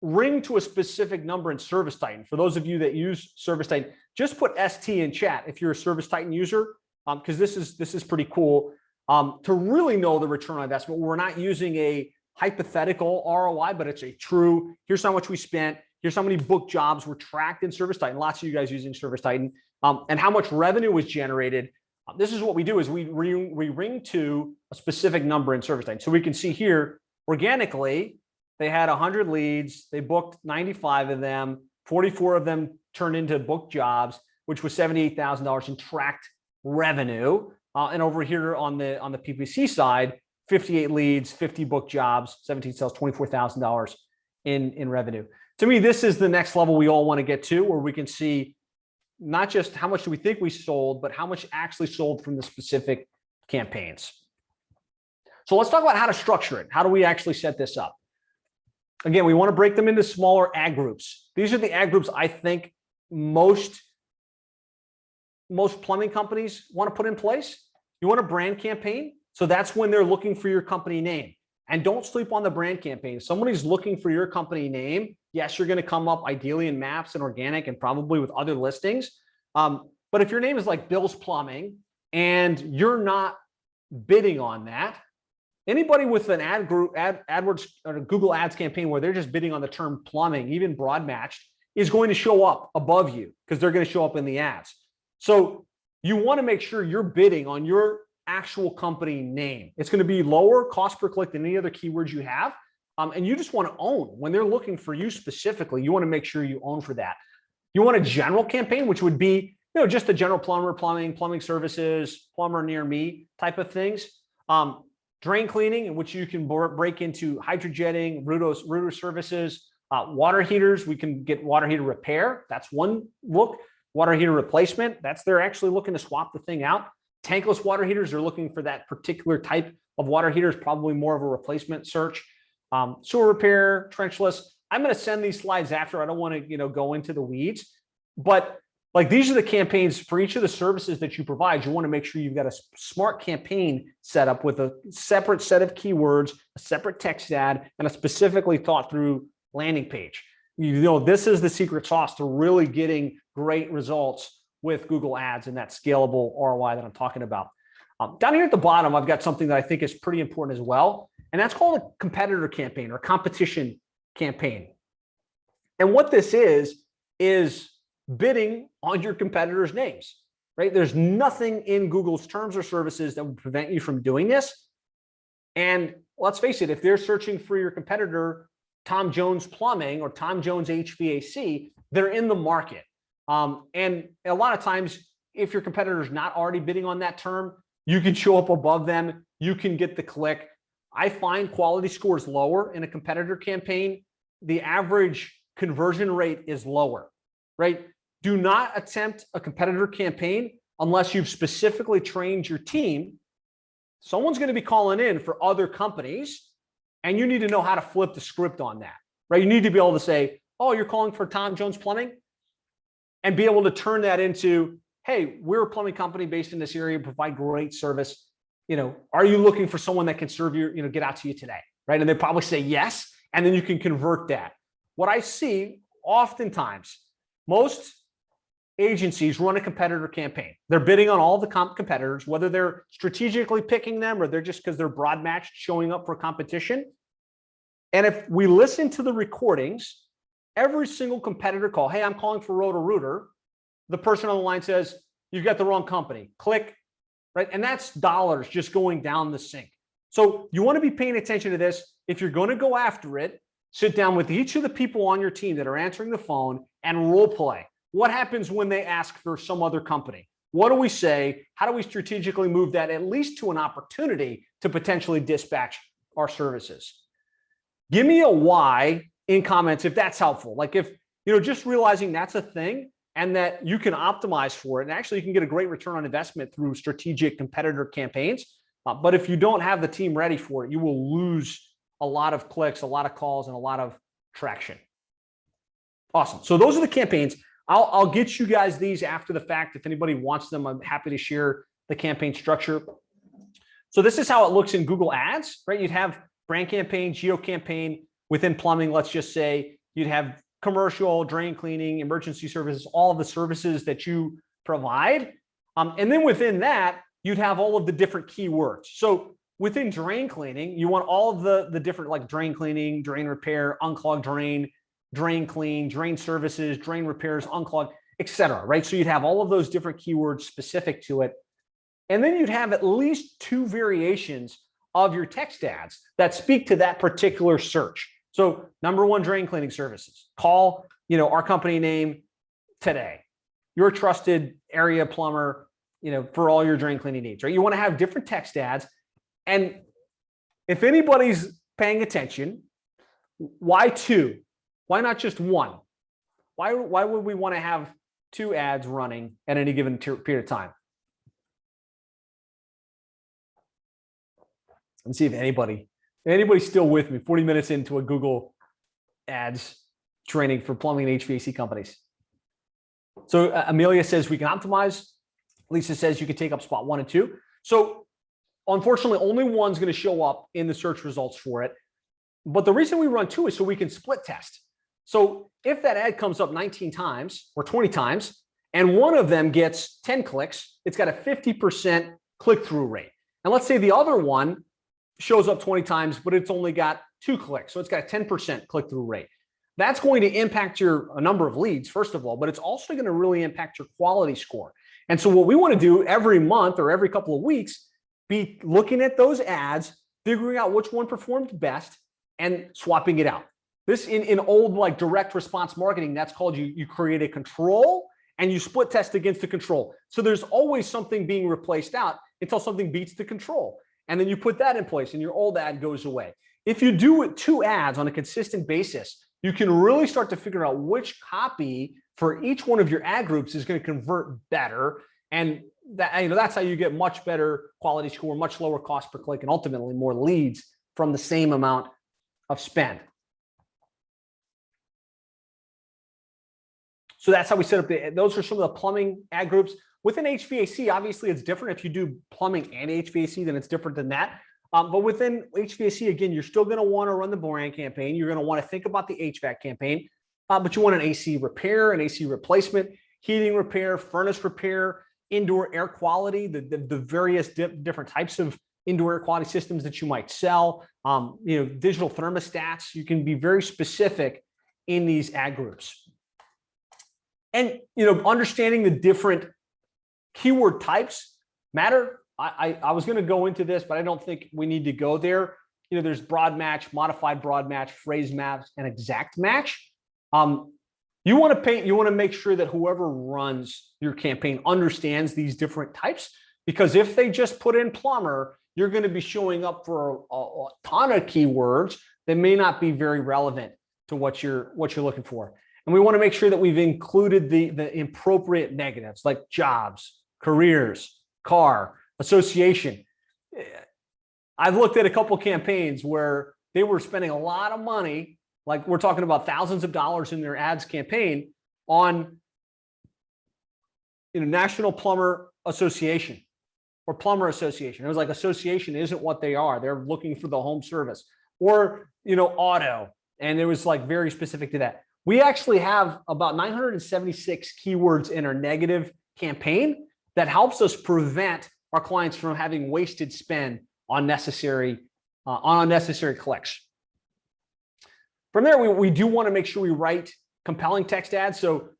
Speaker 1: ring to a specific number in ServiceTitan. For those of you that use ServiceTitan, just put ST in chat if you're a ServiceTitan user, because this is pretty cool to really know the return on investment. We're not using a hypothetical ROI, but it's a true, here's how much we spent, here's how many book jobs were tracked in ServiceTitan. Lots of you guys using ServiceTitan, and how much revenue was generated. This is what we do is we ring to a specific number in ServiceTitan. So we can see here, organically, they had 100 leads. They booked 95 of them. 44 of them turned into book jobs, which was $78,000 in tracked revenue. And over here on the PPC side, 58 leads, 50 book jobs, 17 sales, $24,000 in revenue. To me, this is the next level we all want to get to, where we can see not just how much do we think we sold, but how much actually sold from the specific campaigns. So let's talk about how to structure it. How do we actually set this up? Again, we want to break them into smaller ad groups. These are the ad groups I think most plumbing companies want to put in place. You want a brand campaign. So that's when they're looking for your company name. And don't sleep on the brand campaign. If somebody's looking for your company name, yes, you're going to come up ideally in maps and organic and probably with other listings. But if your name is like Bill's Plumbing and you're not bidding on that, anybody with an AdWords or Google Ads campaign where they're just bidding on the term plumbing, even broad matched, is going to show up above you because they're going to show up in the ads. So you want to make sure you're bidding on your actual company name. It's going to be lower cost per click than any other keywords you have. And you just want to own. When they're looking for you specifically, you want to make sure you own for that. You want a general campaign, which would be, just a general plumber, plumbing services, plumber near me type of things. Drain cleaning, in which you can break into hydrojetting, rooter services, water heaters. We can get water heater repair. That's one look. Water heater replacement. They're actually looking to swap the thing out. Tankless water heaters, they're looking for that particular type of water heaters, probably more of a replacement search. Sewer repair, trenchless. I'm going to send these slides after. I don't want to, go into the weeds, but like these are the campaigns for each of the services that you provide. You want to make sure you've got a smart campaign set up with a separate set of keywords, a separate text ad, and a specifically thought through landing page. This is the secret sauce to really getting great results with Google Ads and that scalable ROI that I'm talking about. Down here at the bottom, I've got something that I think is pretty important as well, and that's called a competitor campaign or competition campaign. And what this is bidding on your competitors' names, right? There's nothing in Google's terms or services that would prevent you from doing this. And let's face it, if they're searching for your competitor, Tom Jones Plumbing or Tom Jones HVAC, they're in the market. And a lot of times, if your competitor is not already bidding on that term, you can show up above them. You can get the click. I find quality scores lower in a competitor campaign. The average conversion rate is lower, right? Do not attempt a competitor campaign unless you've specifically trained your team. Someone's going to be calling in for other companies, and you need to know how to flip the script on that, right? You need to be able to say, oh, you're calling for Tom Jones Plumbing, and be able to turn that into, hey, we're a plumbing company based in this area, provide great service. Are you looking for someone that can serve you, get out to you today, right? And they probably say yes, and then you can convert that. What I see oftentimes, most agencies run a competitor campaign. They're bidding on all the competitors, whether they're strategically picking them or they're just because they're broad matched showing up for competition. And if we listen to the recordings, every single competitor call, hey, I'm calling for Roto-Rooter, the person on the line says, you've got the wrong company, click, right? And that's dollars just going down the sink. So you want to be paying attention to this. If you're going to go after it, sit down with each of the people on your team that are answering the phone and role play. What happens when they ask for some other company? What do we say? How do we strategically move that at least to an opportunity to potentially dispatch our services? Give me a why in comments if that's helpful. Like if, just realizing that's a thing and that you can optimize for it. And actually you can get a great return on investment through strategic competitor campaigns. But if you don't have the team ready for it, you will lose a lot of clicks, a lot of calls, and a lot of traction. Awesome. So those are the campaigns. I'll get you guys these after the fact. If anybody wants them, I'm happy to share the campaign structure. So this is how it looks in Google Ads, right? You'd have brand campaign, geo campaign. Within plumbing, let's just say you'd have commercial, drain cleaning, emergency services, all of the services that you provide. And then within that, you'd have all of the different keywords. So within drain cleaning, you want all of the different like drain cleaning, drain repair, unclog drain, drain clean, drain services, drain repairs, unclog, etc. Right? So you'd have all of those different keywords specific to it. And then you'd have at least 2 variations of your text ads that speak to that particular search. So number 1, drain cleaning services. Call, our company name today. Your trusted area plumber, for all your drain cleaning needs, right? You want to have different text ads. And if anybody's paying attention, why 2? Why not just 1? Why would we want to have 2 ads running at any given period of time? Let's see if anybody's still with me 40 minutes into a Google Ads training for plumbing and HVAC companies. So Amelia says we can optimize. Lisa says you can take up spot 1 and 2. So unfortunately, only one's going to show up in the search results for it. But the reason we run 2 is so we can split test. So if that ad comes up 19 times or 20 times, and one of them gets 10 clicks, it's got a 50% click-through rate. And let's say the other one shows up 20 times, but it's only got 2 clicks. So it's got a 10% click-through rate. That's going to impact a number of leads, first of all, but it's also going to really impact your quality score. And so what we want to do every month or every couple of weeks, be looking at those ads, figuring out which one performed best and swapping it out. This in old like direct response marketing, that's called you create a control and you split test against the control. So there's always something being replaced out until something beats the control. And then you put that in place and your old ad goes away. If you do it 2 ads on a consistent basis, you can really start to figure out which copy for each one of your ad groups is going to convert better. And that's how you get much better quality score, much lower cost per click, and ultimately more leads from the same amount of spend. So that's how we set up those are some of the plumbing ad groups. Within HVAC, obviously it's different. If you do plumbing and HVAC, then it's different than that. But within HVAC, again, you're still going to want to run the brand campaign. You're going to want to think about the HVAC campaign, but you want an AC repair, an AC replacement, heating repair, furnace repair, indoor air quality, the various different types of indoor air quality systems that you might sell, digital thermostats. You can be very specific in these ad groups. And, understanding the different keyword types matter. I was going to go into this, but I don't think we need to go there. There's broad match, modified broad match, phrase match, and exact match. You want to make sure that whoever runs your campaign understands these different types, because if they just put in plumber, you're going to be showing up for a ton of keywords that may not be very relevant to what you're looking for. And we want to make sure that we've included the appropriate negatives like jobs, careers, car, association. I've looked at a couple campaigns where they were spending a lot of money, like we're talking about thousands of dollars in their ads campaign on National Plumber Association or Plumber Association. It was like association isn't what they are. They're looking for the home service or, auto. And it was like very specific to that. We actually have about 976 keywords in our negative campaign that helps us prevent our clients from having wasted spend on unnecessary clicks. From there, we do want to make sure we write compelling text ads. So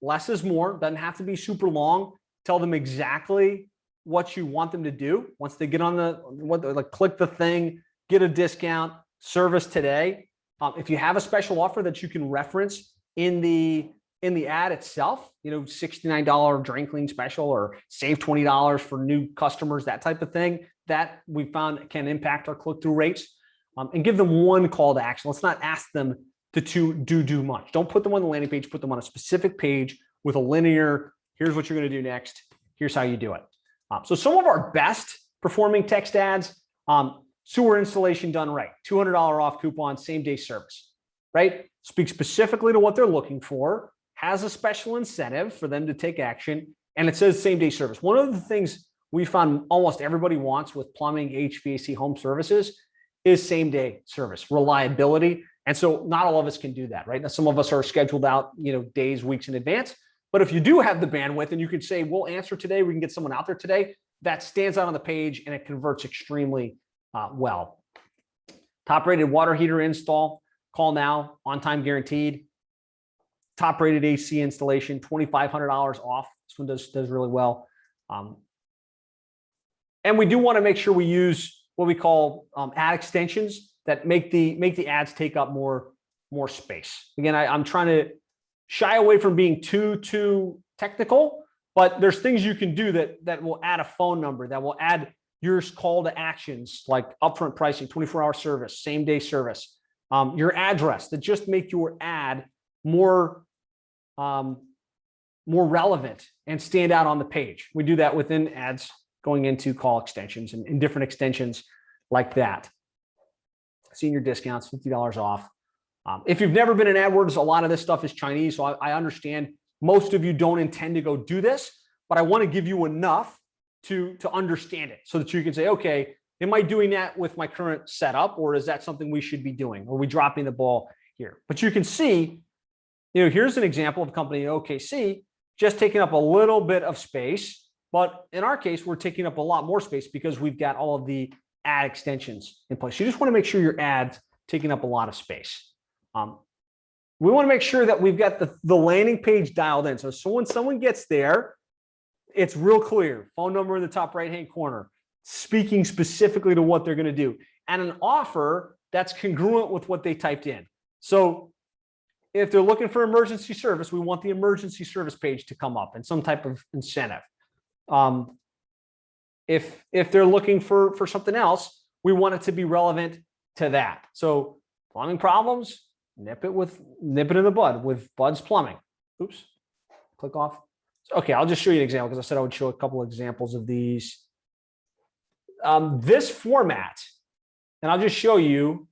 Speaker 1: less is more. Doesn't have to be super long. Tell them exactly what you want them to do. Once they get on click the thing, get a discount, service today. If you have a special offer that you can reference in the ad itself, $69 drain clean special or save $20 for new customers, that type of thing, that we found can impact our click-through rates. And give them one call to action. Let's not ask them to do much. Don't put them on the landing page. Put them on a specific page with a linear, here's what you're going to do next. Here's how you do it. So some of our best performing text ads, sewer installation done right, $200 off coupon, same day service, right? Speak specifically to what they're looking for, has a special incentive for them to take action, and it says same day service. One of the things we found almost everybody wants with plumbing, HVAC, home services is same day service, reliability. And so not all of us can do that, right? Now, some of us are scheduled out, days, weeks in advance. But if you do have the bandwidth and you can say, we'll answer today, we can get someone out there today, that stands out on the page and it converts extremely well. Top rated water heater install, call now, on time guaranteed. Top rated AC installation, $2,500 off. This one does really well. And we do want to make sure we use what we call ad extensions that make the ads take up more space. Again, I'm trying to shy away from being too technical, but there's things you can do that will add a phone number, that will add your call to actions like upfront pricing, 24-hour service, same day service, your address, that just make your ad more relevant and stand out on the page. We do that within ads going into call extensions and different extensions like that. Senior discounts, $50 off. If you've never been in AdWords, a lot of this stuff is Chinese, so I understand most of you don't intend to go do this, but I want to give you enough to understand it so that you can say, okay, am I doing that with my current setup, or is that something we should be doing? Or are we dropping the ball here? But you can see, here's an example of a company in OKC just taking up a little bit of space, but in our case, we're taking up a lot more space because we've got all of the ad extensions in place. You just want to make sure your ad's taking up a lot of space. We want to make sure that we've got the landing page dialed in. So when someone gets there, it's real clear. Phone number in the top right-hand corner, speaking specifically to what they're going to do, and an offer that's congruent with what they typed in. So if they're looking for emergency service, we want the emergency service page to come up and some type of incentive. If they're looking for something else, we want it to be relevant to that. So plumbing problems, nip it in the bud with Bud's Plumbing. Oops, click off. Okay, I'll just show you an example because I said I would show a couple of examples of these. This format, and I'll just show you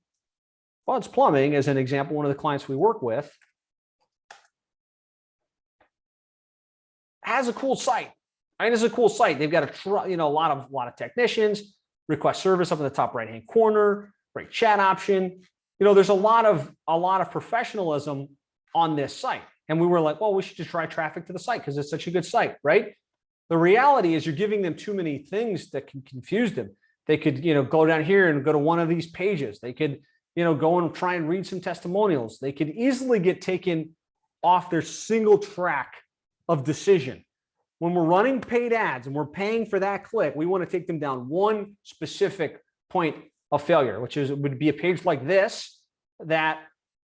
Speaker 1: Bud's Plumbing as an example, one of the clients we work with, has a cool site. It's a cool site. They've got a lot of technicians, request service up in the top right-hand corner, great chat option. There's a lot of professionalism on this site. And we were like, well, we should just drive traffic to the site because it's such a good site, right? The reality is you're giving them too many things that can confuse them. They could, go down here and go to one of these pages. They could, go and try and read some testimonials. They could easily get taken off their single track of decision. When we're running paid ads and we're paying for that click, we want to take them down one specific point of failure, which would be a page like this that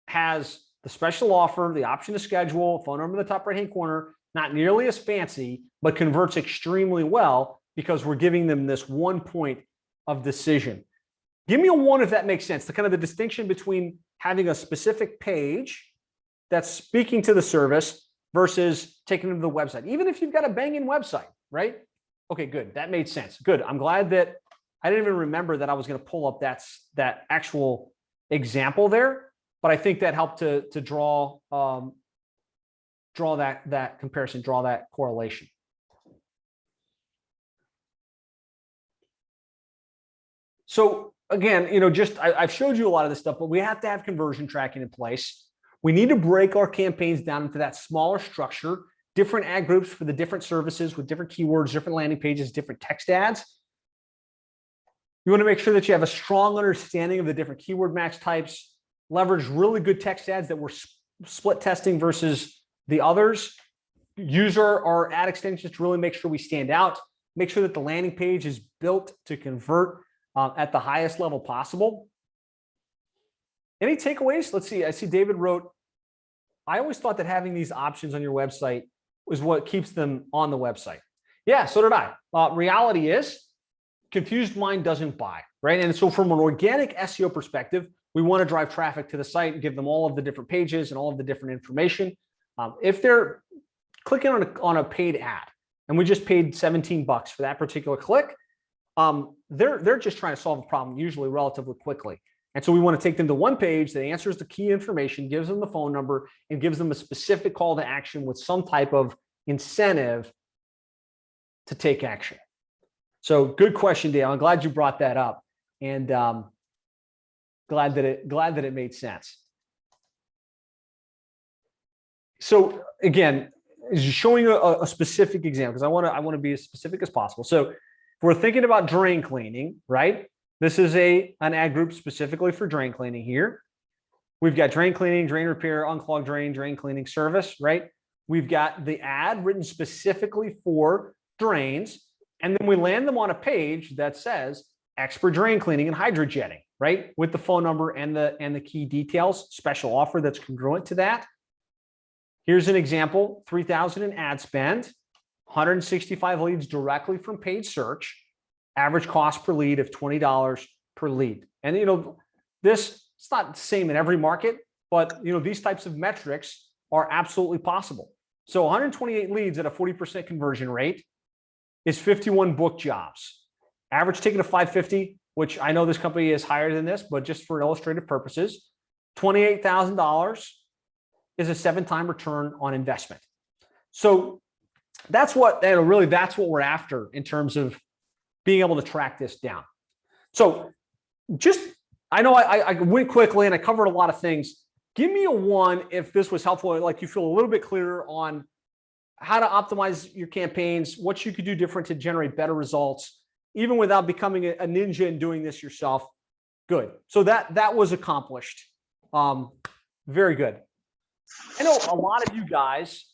Speaker 1: has the special offer, the option to schedule, phone number in the top right-hand corner, not nearly as fancy, but converts extremely well because we're giving them this one point of decision. Give me a one if that makes sense. The kind of the distinction between having a specific page that's speaking to the service versus taking them to the website, even if you've got a banging website, right? Okay, good. That made sense. Good. I'm glad that I didn't even remember that I was going to pull up that actual example there, but I think that helped to draw that comparison, draw that correlation. So again, I've showed you a lot of this stuff, but we have to have conversion tracking in place. We need to break our campaigns down into that smaller structure, different ad groups for the different services with different keywords, different landing pages, different text ads. You want to make sure that you have a strong understanding of the different keyword match types, leverage really good text ads that we're split testing versus the others, use our ad extensions to really make sure we stand out, make sure that the landing page is built to convert at the highest level possible. Any takeaways? Let's see. I see David wrote, I always thought that having these options on your website was what keeps them on the website. Yeah, so did I. Reality is, confused mind doesn't buy, right? And so from an organic SEO perspective, we want to drive traffic to the site and give them all of the different pages and all of the different information. If they're clicking on a paid ad and we just paid $17 for that particular click, they're just trying to solve a problem, usually relatively quickly. And so we want to take them to one page that answers the key information, gives them the phone number, and gives them a specific call to action with some type of incentive to take action. So good question, Dale. I'm glad you brought that up, and glad that it made sense. So again, showing a specific example, because I want to be as specific as possible. So if we're thinking about drain cleaning, right? This is an ad group specifically for drain cleaning here. We've got drain cleaning, drain repair, unclogged drain, drain cleaning service, right? We've got the ad written specifically for drains, and then we land them on a page that says expert drain cleaning and hydrojetting, right? With the phone number and the key details, special offer that's congruent to that. Here's an example, 3,000 in ad spend, 165 leads directly from paid search, average cost per lead of $20 per lead. And it's not the same in every market, but these types of metrics are absolutely possible. So 128 leads at a 40% conversion rate is 51 book jobs. Average ticket of $550, which I know this company is higher than this, but just for illustrative purposes, $28,000 is a 7-time return on investment. So that's what we're after in terms of being able to track this down. So I know I went quickly and I covered a lot of things. Give me a 1 if this was helpful, like you feel a little bit clearer on how to optimize your campaigns, what you could do different to generate better results, even without becoming a ninja and doing this yourself. Good. So that was accomplished. Very good. I know a lot of you guys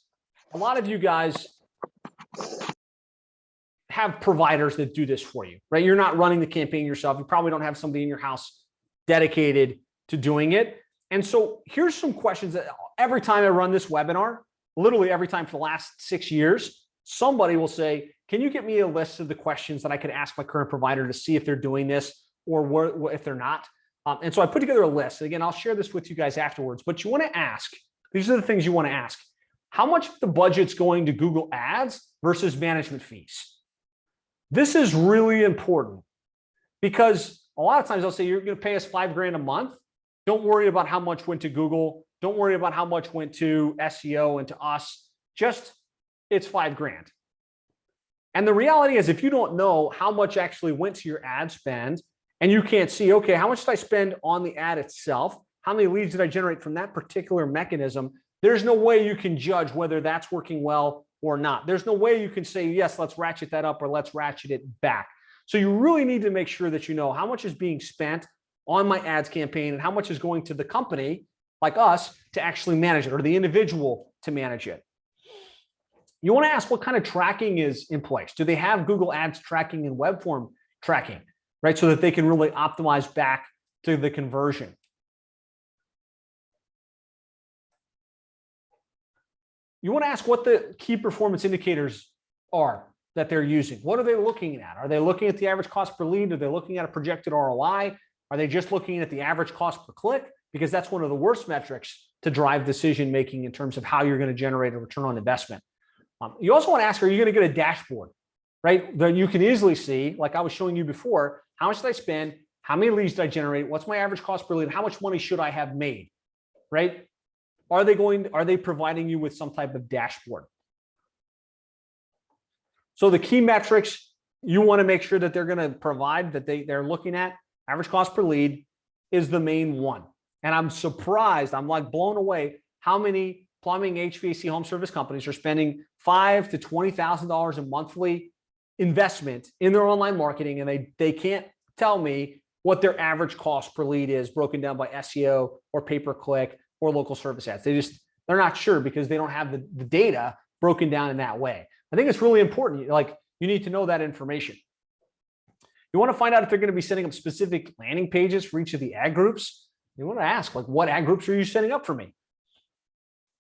Speaker 1: have providers that do this for you, right? You're not running the campaign yourself. You probably don't have somebody in your house dedicated to doing it. And so here's some questions that every time I run this webinar, literally every time for the last 6 years, somebody will say, can you get me a list of the questions that I could ask my current provider to see if they're doing this or if they're not? And so I put together a list. Again, I'll share this with you guys afterwards, but you want to ask, these are the things you want to ask. How much of the budget's going to Google Ads versus management fees? This is really important because a lot of times they'll say, you're going to pay us $5,000 a month. Don't worry about how much went to Google. Don't worry about how much went to SEO and to us. Just it's $5,000. And the reality is, if you don't know how much actually went to your ad spend and you can't see, okay, how much did I spend on the ad itself? How many leads did I generate from that particular mechanism? There's no way you can judge whether that's working well or not. There's no way you can say, yes, let's ratchet that up or let's ratchet it back. So you really need to make sure that you know how much is being spent on my ads campaign and how much is going to the company like us to actually manage it, or the individual to manage it. You want to ask what kind of tracking is in place. Do they have Google Ads tracking and web form tracking, right? So that they can really optimize back to the conversion. You want to ask what the key performance indicators are that they're using. What are they looking at? Are they looking at the average cost per lead? Are they looking at a projected ROI? Are they just looking at the average cost per click? Because that's one of the worst metrics to drive decision-making in terms of how you're going to generate a return on investment. You also want to ask, are you going to get a dashboard, right? That you can easily see, like I was showing you before, how much did I spend? How many leads did I generate? What's my average cost per lead? How much money should I have made, right? Are they providing you with some type of dashboard? So the key metrics you want to make sure that they're going to provide, that they're looking at, average cost per lead is the main one. And I'm surprised, I'm like blown away how many plumbing, HVAC, home service companies are spending $5,000 to $20,000 a monthly investment in their online marketing, and they can't tell me what their average cost per lead is broken down by SEO or pay-per-click or local service ads. They're not sure because they don't have the data broken down in that way. I think it's really important. Like, you need to know that information. You want to find out if they're going to be setting up specific landing pages for each of the ad groups. You want to ask, like, what ad groups are you setting up for me?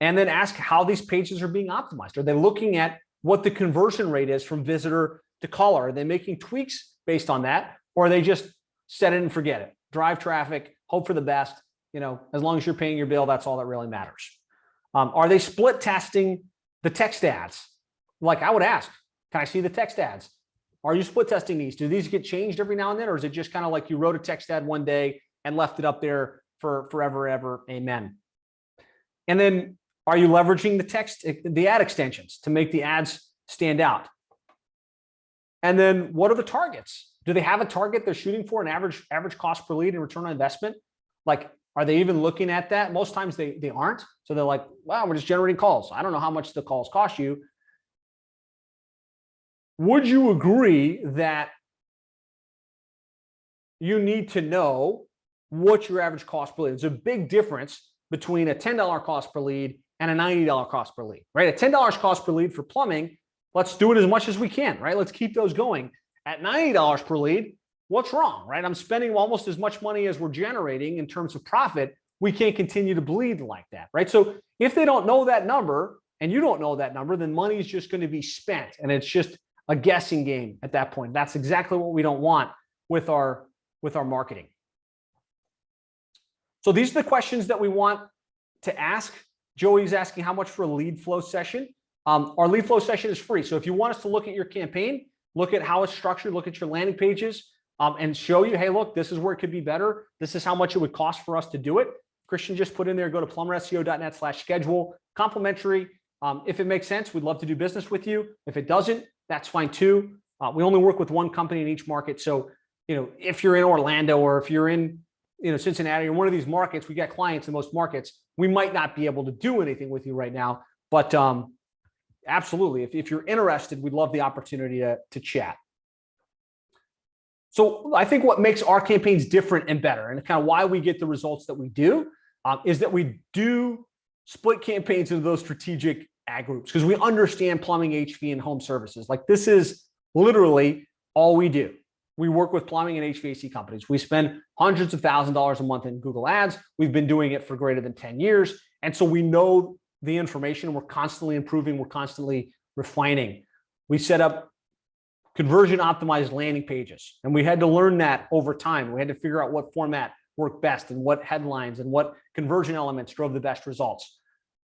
Speaker 1: And then ask how these pages are being optimized. Are they looking at what the conversion rate is from visitor to caller? Are they making tweaks based on that? Or are they just set it and forget it? Drive traffic, hope for the best. As long as you're paying your bill, that's all that really matters. Are they split testing the text ads? Like, I would ask, can I see the text ads? Are you split testing these? Do these get changed every now and then? Or is it just kind of like you wrote a text ad one day and left it up there for forever, ever? Amen. And then, are you leveraging the ad extensions to make the ads stand out? And then, what are the targets? Do they have a target they're shooting for, an average cost per lead and return on investment? Like, are they even looking at that? Most times they aren't. So they're like, wow, we're just generating calls. I don't know how much the calls cost you. Would you agree that you need to know what your average cost per lead is? There's a big difference between a $10 cost per lead and a $90 cost per lead, right? A $10 cost per lead for plumbing, let's do it as much as we can, right? Let's keep those going. At $90 per lead, what's wrong, right? I'm spending almost as much money as we're generating in terms of profit. We can't continue to bleed like that, right? So if they don't know that number and you don't know that number, then money is just going to be spent, and it's just a guessing game at that point. That's exactly what we don't want with our marketing. So these are the questions that we want to ask. Joey's asking how much for a lead flow session. Our lead flow session is free. So if you want us to look at your campaign, look at how it's structured, look at your landing pages, and show you, hey, look, this is where it could be better. This is how much it would cost for us to do it. Christian just put in there, go to plumberseo.net/schedule, complimentary. If it makes sense, we'd love to do business with you. If it doesn't, that's fine too. We only work with one company in each market. So, if you're in Orlando or if you're in, Cincinnati or one of these markets, we got clients in most markets. We might not be able to do anything with you right now, but absolutely. If you're interested, we'd love the opportunity to chat. So I think what makes our campaigns different and better, and kind of why we get the results that we do, is that we do split campaigns into those strategic ad groups because we understand plumbing, HV, and home services. Like, this is literally all we do. We work with plumbing and HVAC companies. We spend hundreds of thousands of dollars a month in Google Ads. We've been doing it for greater than 10 years. And so we know the information. We're constantly improving. We're constantly refining. We set up conversion optimized landing pages. And we had to learn that over time. We had to figure out what format worked best and what headlines and what conversion elements drove the best results.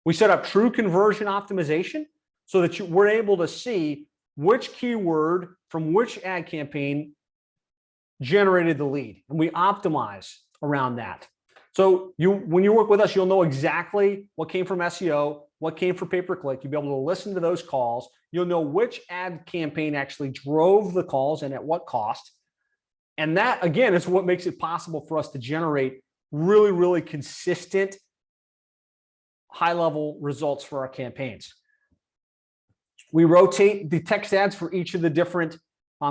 Speaker 1: We set up true conversion optimization so that we're able to see which keyword from which ad campaign generated the lead. And we optimize around that. So when you work with us, you'll know exactly what came from SEO, what came from pay-per-click. You'll be able to listen to those calls. You'll know which ad campaign actually drove the calls and at what cost. And that, again, is what makes it possible for us to generate really, really consistent, high-level results for our campaigns. We rotate the text ads for each of the different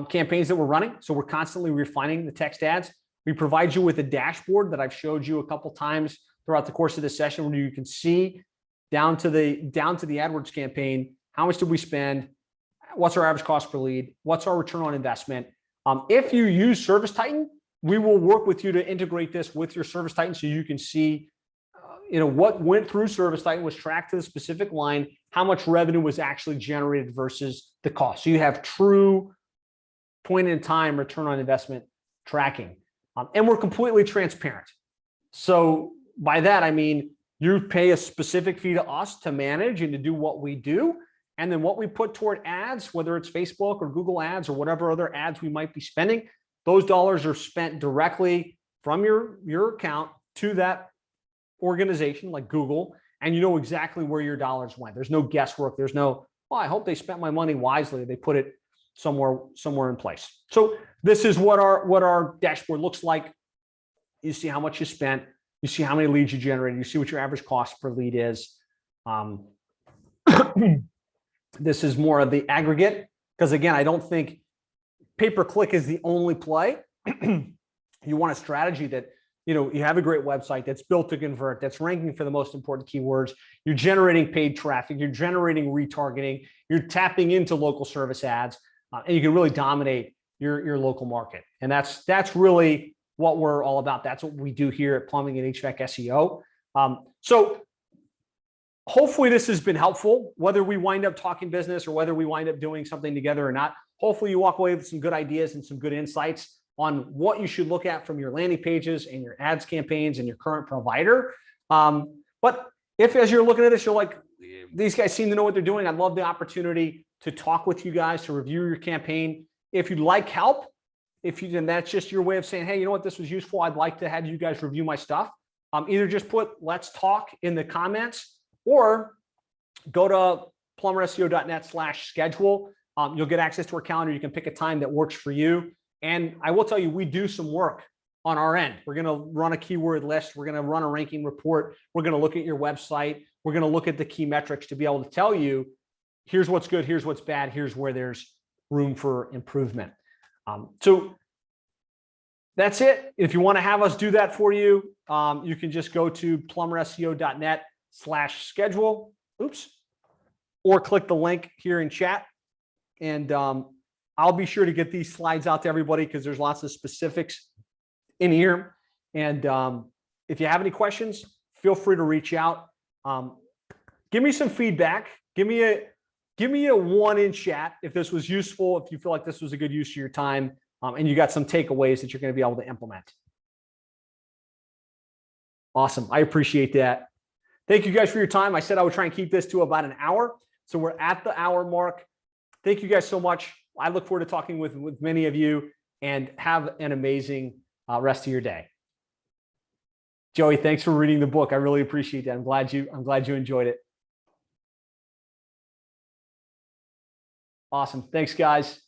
Speaker 1: campaigns that we're running. So we're constantly refining the text ads. We provide you with a dashboard that I've showed you a couple times throughout the course of this session, where you can see down to the AdWords campaign, how much did we spend? What's our average cost per lead? What's our return on investment? If you use Service Titan, we will work with you to integrate this with your Service Titan so you can see what went through Service Titan was tracked to the specific line, how much revenue was actually generated versus the cost. So you have true point in time return on investment tracking. And we're completely transparent. So by that, I mean, you pay a specific fee to us to manage and to do what we do. And then what we put toward ads, whether it's Facebook or Google ads or whatever other ads we might be spending, those dollars are spent directly from your account to that organization like Google, and you know exactly where your dollars went. There's no guesswork. There's no, oh, I hope they spent my money wisely. They put it somewhere in place. So this is what our dashboard looks like. You see how much you spent. You see how many leads you generated. You see what your average cost per lead is. This is more of the aggregate, because again, I don't think pay-per-click is the only play. You want a strategy that, you have a great website that's built to convert, that's ranking for the most important keywords. You're generating paid traffic. You're generating retargeting. You're tapping into local service ads, and you can really dominate your local market. And that's really what we're all about. That's what we do here at Plumbing and HVAC SEO. So hopefully this has been helpful, whether we wind up talking business or whether we wind up doing something together or not. Hopefully you walk away with some good ideas and some good insights on what you should look at from your landing pages and your ads campaigns and your current provider. But if, as you're looking at this, you're like, these guys seem to know what they're doing, I'd love the opportunity to talk with you guys, to review your campaign. If you'd like help, then that's just your way of saying, hey, you know what, this was useful. I'd like to have you guys review my stuff. Either just put "let's talk" in the comments, or go to plumberseo.net/schedule. You'll get access to our calendar. You can pick a time that works for you. And I will tell you, we do some work on our end. We're going to run a keyword list. We're going to run a ranking report. We're going to look at your website. We're going to look at the key metrics to be able to tell you, here's what's good, here's what's bad, here's where there's room for improvement. So that's it. If you want to have us do that for you, you can just go to plumberseo.net/schedule. Oops. Or click the link here in chat. And I'll be sure to get these slides out to everybody, because there's lots of specifics in here. And if you have any questions, feel free to reach out. Give me some feedback. Give me a 1 in chat if this was useful, if you feel like this was a good use of your time, and you got some takeaways that you're going to be able to implement. Awesome. I appreciate that. Thank you guys for your time. I said I would try and keep this to about an hour. So we're at the hour mark. Thank you guys so much. I look forward to talking with many of you, and have an amazing rest of your day. Joey, thanks for reading the book. I really appreciate that. I'm glad you enjoyed it. Awesome. Thanks, guys.